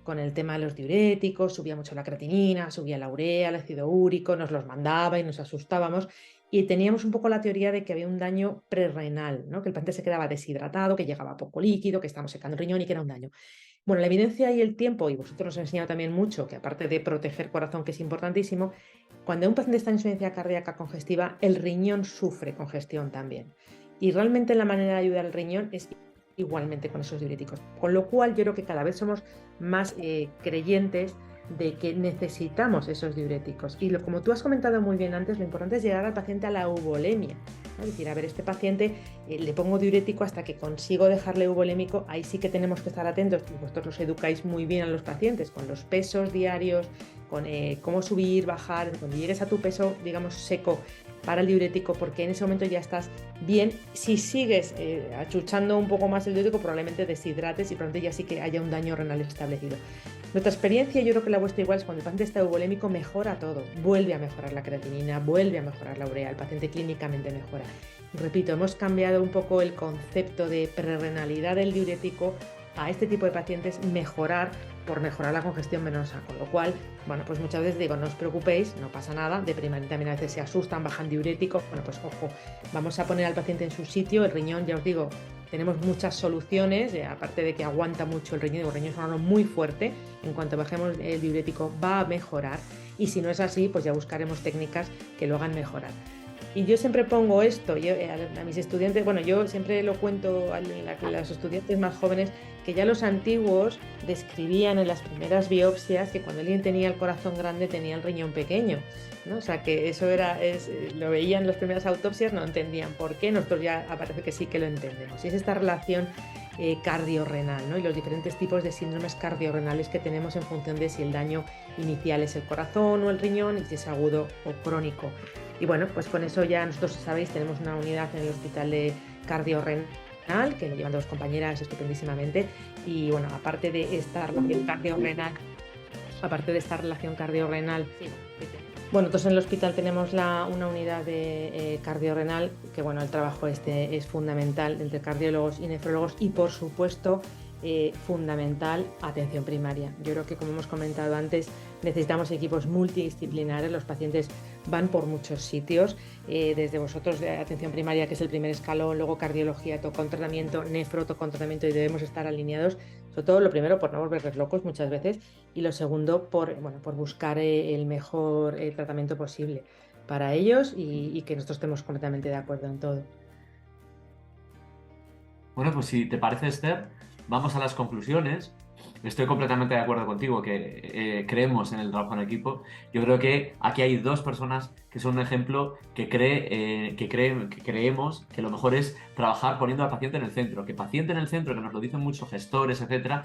con el tema de los diuréticos, subía mucho la creatinina, subía la urea, el ácido úrico, nos los mandaba y nos asustábamos. Y teníamos un poco la teoría de que había un daño prerrenal, ¿no? Que el paciente se quedaba deshidratado, que llegaba poco líquido, que estábamos secando el riñón y que era un daño. Bueno, la evidencia y el tiempo, y vosotros nos enseñado también mucho, que aparte de proteger corazón, que es importantísimo, cuando un paciente está en insuficiencia cardíaca congestiva, el riñón sufre congestión también. Y realmente la manera de ayudar al riñón es igualmente con esos diuréticos. Con lo cual yo creo que cada vez somos más creyentes de que necesitamos esos diuréticos. Y como tú has comentado muy bien antes, lo importante es llegar al paciente a la eubolemia. Es decir, a ver, este paciente le pongo diurético hasta que consigo dejarle eubolémico, ahí sí que tenemos que estar atentos, y vosotros los educáis muy bien a los pacientes, con los pesos diarios, con cómo subir, bajar, cuando llegues a tu peso, digamos, seco, para el diurético, porque en ese momento ya estás bien. Si sigues achuchando un poco más el diurético, probablemente deshidrates y probablemente ya sí que haya un daño renal establecido. Nuestra experiencia, yo creo que la vuestra igual, es cuando el paciente está eubolémico, mejora todo, vuelve a mejorar la creatinina, vuelve a mejorar la urea, el paciente clínicamente mejora. Y repito, hemos cambiado un poco el concepto de prerrenalidad del diurético a este tipo de pacientes mejorar por mejorar la congestión venosa, con lo cual, bueno, pues muchas veces digo, no os preocupéis, no pasa nada, de primaria también a veces se asustan, bajan diuréticos, bueno, pues ojo, vamos a poner al paciente en su sitio, el riñón, ya os digo, tenemos muchas soluciones, aparte de que aguanta mucho el riñón es un órgano muy fuerte, en cuanto bajemos el diurético va a mejorar, y si no es así, pues ya buscaremos técnicas que lo hagan mejorar. Y yo siempre pongo esto a mis estudiantes, bueno, yo siempre lo cuento a los estudiantes más jóvenes, que ya los antiguos describían en las primeras biopsias que cuando alguien tenía el corazón grande tenía el riñón pequeño, ¿no? O sea, que eso lo veían en las primeras autopsias, no entendían por qué, nosotros ya parece que sí que lo entendemos. Y es esta relación cardiorrenal, ¿no? Y los diferentes tipos de síndromes cardiorrenales que tenemos en función de si el daño inicial es el corazón o el riñón y si es agudo o crónico. Y bueno, pues con eso ya nosotros, sabéis, tenemos una unidad en el hospital de cardiorrenal que lo llevan dos compañeras estupendísimamente. Y bueno, aparte de esta relación cardiorrenal, sí. Bueno, entonces en el hospital tenemos una unidad de cardiorrenal, que bueno, el trabajo este es fundamental entre cardiólogos y nefrólogos y por supuesto fundamental atención primaria. Yo creo que, como hemos comentado antes, necesitamos equipos multidisciplinares, los pacientes van por muchos sitios, desde vosotros de atención primaria, que es el primer escalón, luego cardiología toca un tratamiento, nefro toca un tratamiento y debemos estar alineados, sobre todo lo primero por no volverles locos muchas veces y lo segundo por buscar el mejor tratamiento posible para ellos y que nosotros estemos completamente de acuerdo en todo. Bueno, pues si te parece, Esther, vamos a las conclusiones. Estoy completamente de acuerdo contigo que creemos en el trabajo en equipo. Yo creo que aquí hay dos personas que son un ejemplo que creemos que lo mejor es trabajar poniendo al paciente en el centro. Que paciente en el centro, que nos lo dicen muchos gestores, etcétera.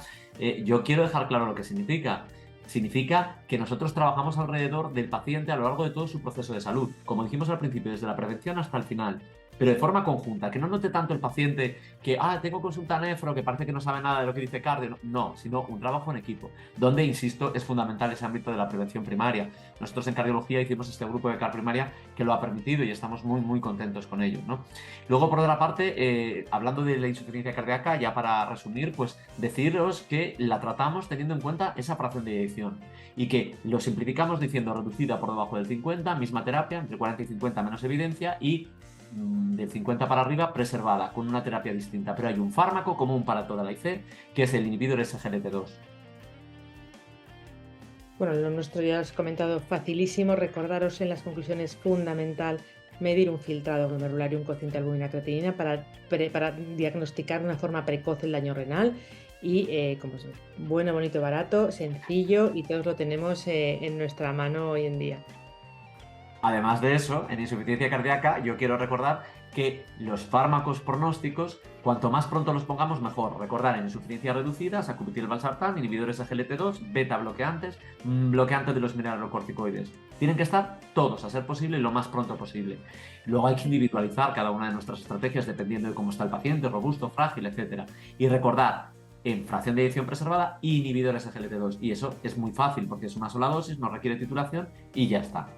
Yo quiero dejar claro lo que significa. Significa que nosotros trabajamos alrededor del paciente a lo largo de todo su proceso de salud. Como dijimos al principio, desde la prevención hasta el final, pero de forma conjunta, que no note tanto el paciente que, tengo consulta nefro, que parece que no sabe nada de lo que dice cardio, no, sino un trabajo en equipo, donde, insisto, es fundamental ese ámbito de la prevención primaria. Nosotros en cardiología hicimos este grupo de CAR primaria que lo ha permitido y estamos muy, muy contentos con ello, ¿no? Luego, por otra parte, hablando de la insuficiencia cardíaca, ya para resumir, pues deciros que la tratamos teniendo en cuenta esa fracción de eyección y que lo simplificamos diciendo reducida por debajo del 50, misma terapia, entre 40 y 50 menos evidencia y del 50 para arriba preservada, con una terapia distinta, pero hay un fármaco común para toda la IC, que es el inhibidor SGLT2. Bueno, lo nuestro ya os he comentado, facilísimo. Recordaros en las conclusiones, fundamental medir un filtrado glomerular y un cociente albúmina-creatinina para diagnosticar de una forma precoz el daño renal y, como es bueno, bonito, barato, sencillo y todos lo tenemos en nuestra mano hoy en día. Además de eso, en insuficiencia cardíaca, yo quiero recordar que los fármacos pronósticos, cuanto más pronto los pongamos, mejor. Recordar, en insuficiencia reducida, sacubitril/valsartán, inhibidores de GLT2, beta bloqueantes, bloqueantes de los mineralocorticoides. Tienen que estar todos, a ser posible, lo más pronto posible. Luego hay que individualizar cada una de nuestras estrategias dependiendo de cómo está el paciente, robusto, frágil, etc. Y recordar, en fracción de eyección preservada, inhibidores de GLT2. Y eso es muy fácil porque es una sola dosis, no requiere titulación y ya está.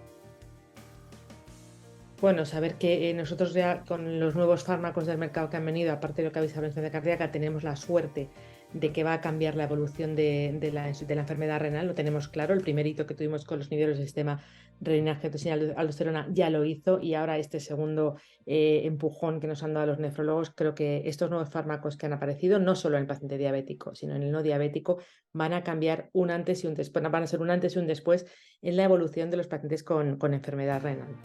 Bueno, saber que nosotros ya con los nuevos fármacos del mercado que han venido, aparte de lo que habéis hablado de insuficiencia cardíaca, tenemos la suerte de que va a cambiar la evolución de la enfermedad renal, lo tenemos claro. El primer hito que tuvimos con los inhibidores del sistema renina-angiotensina-aldosterona ya lo hizo, y ahora este segundo empujón que nos han dado los nefrólogos, creo que estos nuevos fármacos que han aparecido, no solo en el paciente diabético, sino en el no diabético, van a cambiar un antes y un después, van a ser un antes y un después en la evolución de los pacientes con enfermedad renal.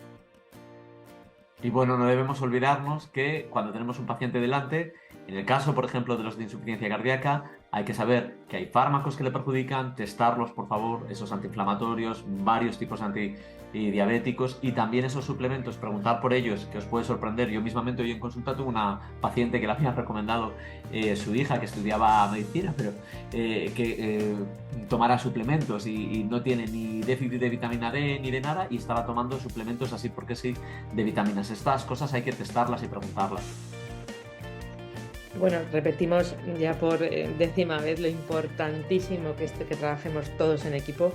Y bueno, no debemos olvidarnos que cuando tenemos un paciente delante, en el caso, por ejemplo, de los de insuficiencia cardíaca, hay que saber que hay fármacos que le perjudican, testarlos, por favor, esos antiinflamatorios, varios tipos antidiabéticos, y también esos suplementos, preguntar por ellos, que os puede sorprender. Yo mismamente hoy en consulta tuve una paciente que le había recomendado su hija, que estudiaba medicina, pero que tomara suplementos y no tiene ni déficit de vitamina D ni de nada, y estaba tomando suplementos así porque sí, de vitaminas. Estas cosas hay que testarlas y preguntarlas. Bueno, repetimos ya por décima vez lo importantísimo que es que trabajemos todos en equipo.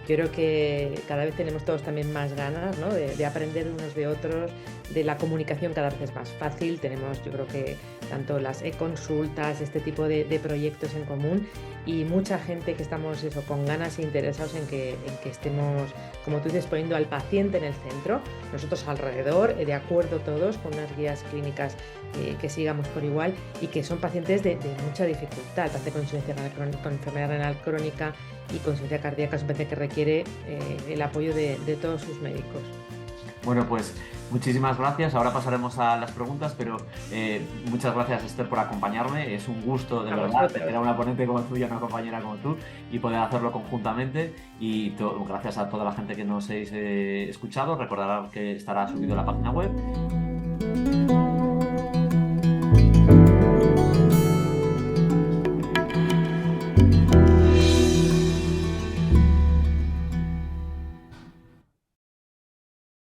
Yo creo que cada vez tenemos todos también más ganas, ¿no?, de aprender unos de otros, de la comunicación cada vez es más fácil. Tenemos, yo creo que tanto las e-consultas, este tipo de proyectos en común, y mucha gente que estamos con ganas e interesados en que estemos, como tú dices, poniendo al paciente en el centro, nosotros alrededor, de acuerdo todos, con unas guías clínicas que sigamos por igual, y que son pacientes de mucha dificultad, tanto con enfermedad renal crónica y con insuficiencia cardíaca. Es un paciente que requiere el apoyo de todos sus médicos. Bueno, pues muchísimas gracias. Ahora pasaremos a las preguntas, pero muchas gracias, Esther, por acompañarme. Es un gusto, de verdad, tener a una ponente como tú y a una compañera como tú y poder hacerlo conjuntamente. Y gracias a toda la gente que nos habéis escuchado. Recordad que estará subido en la página web.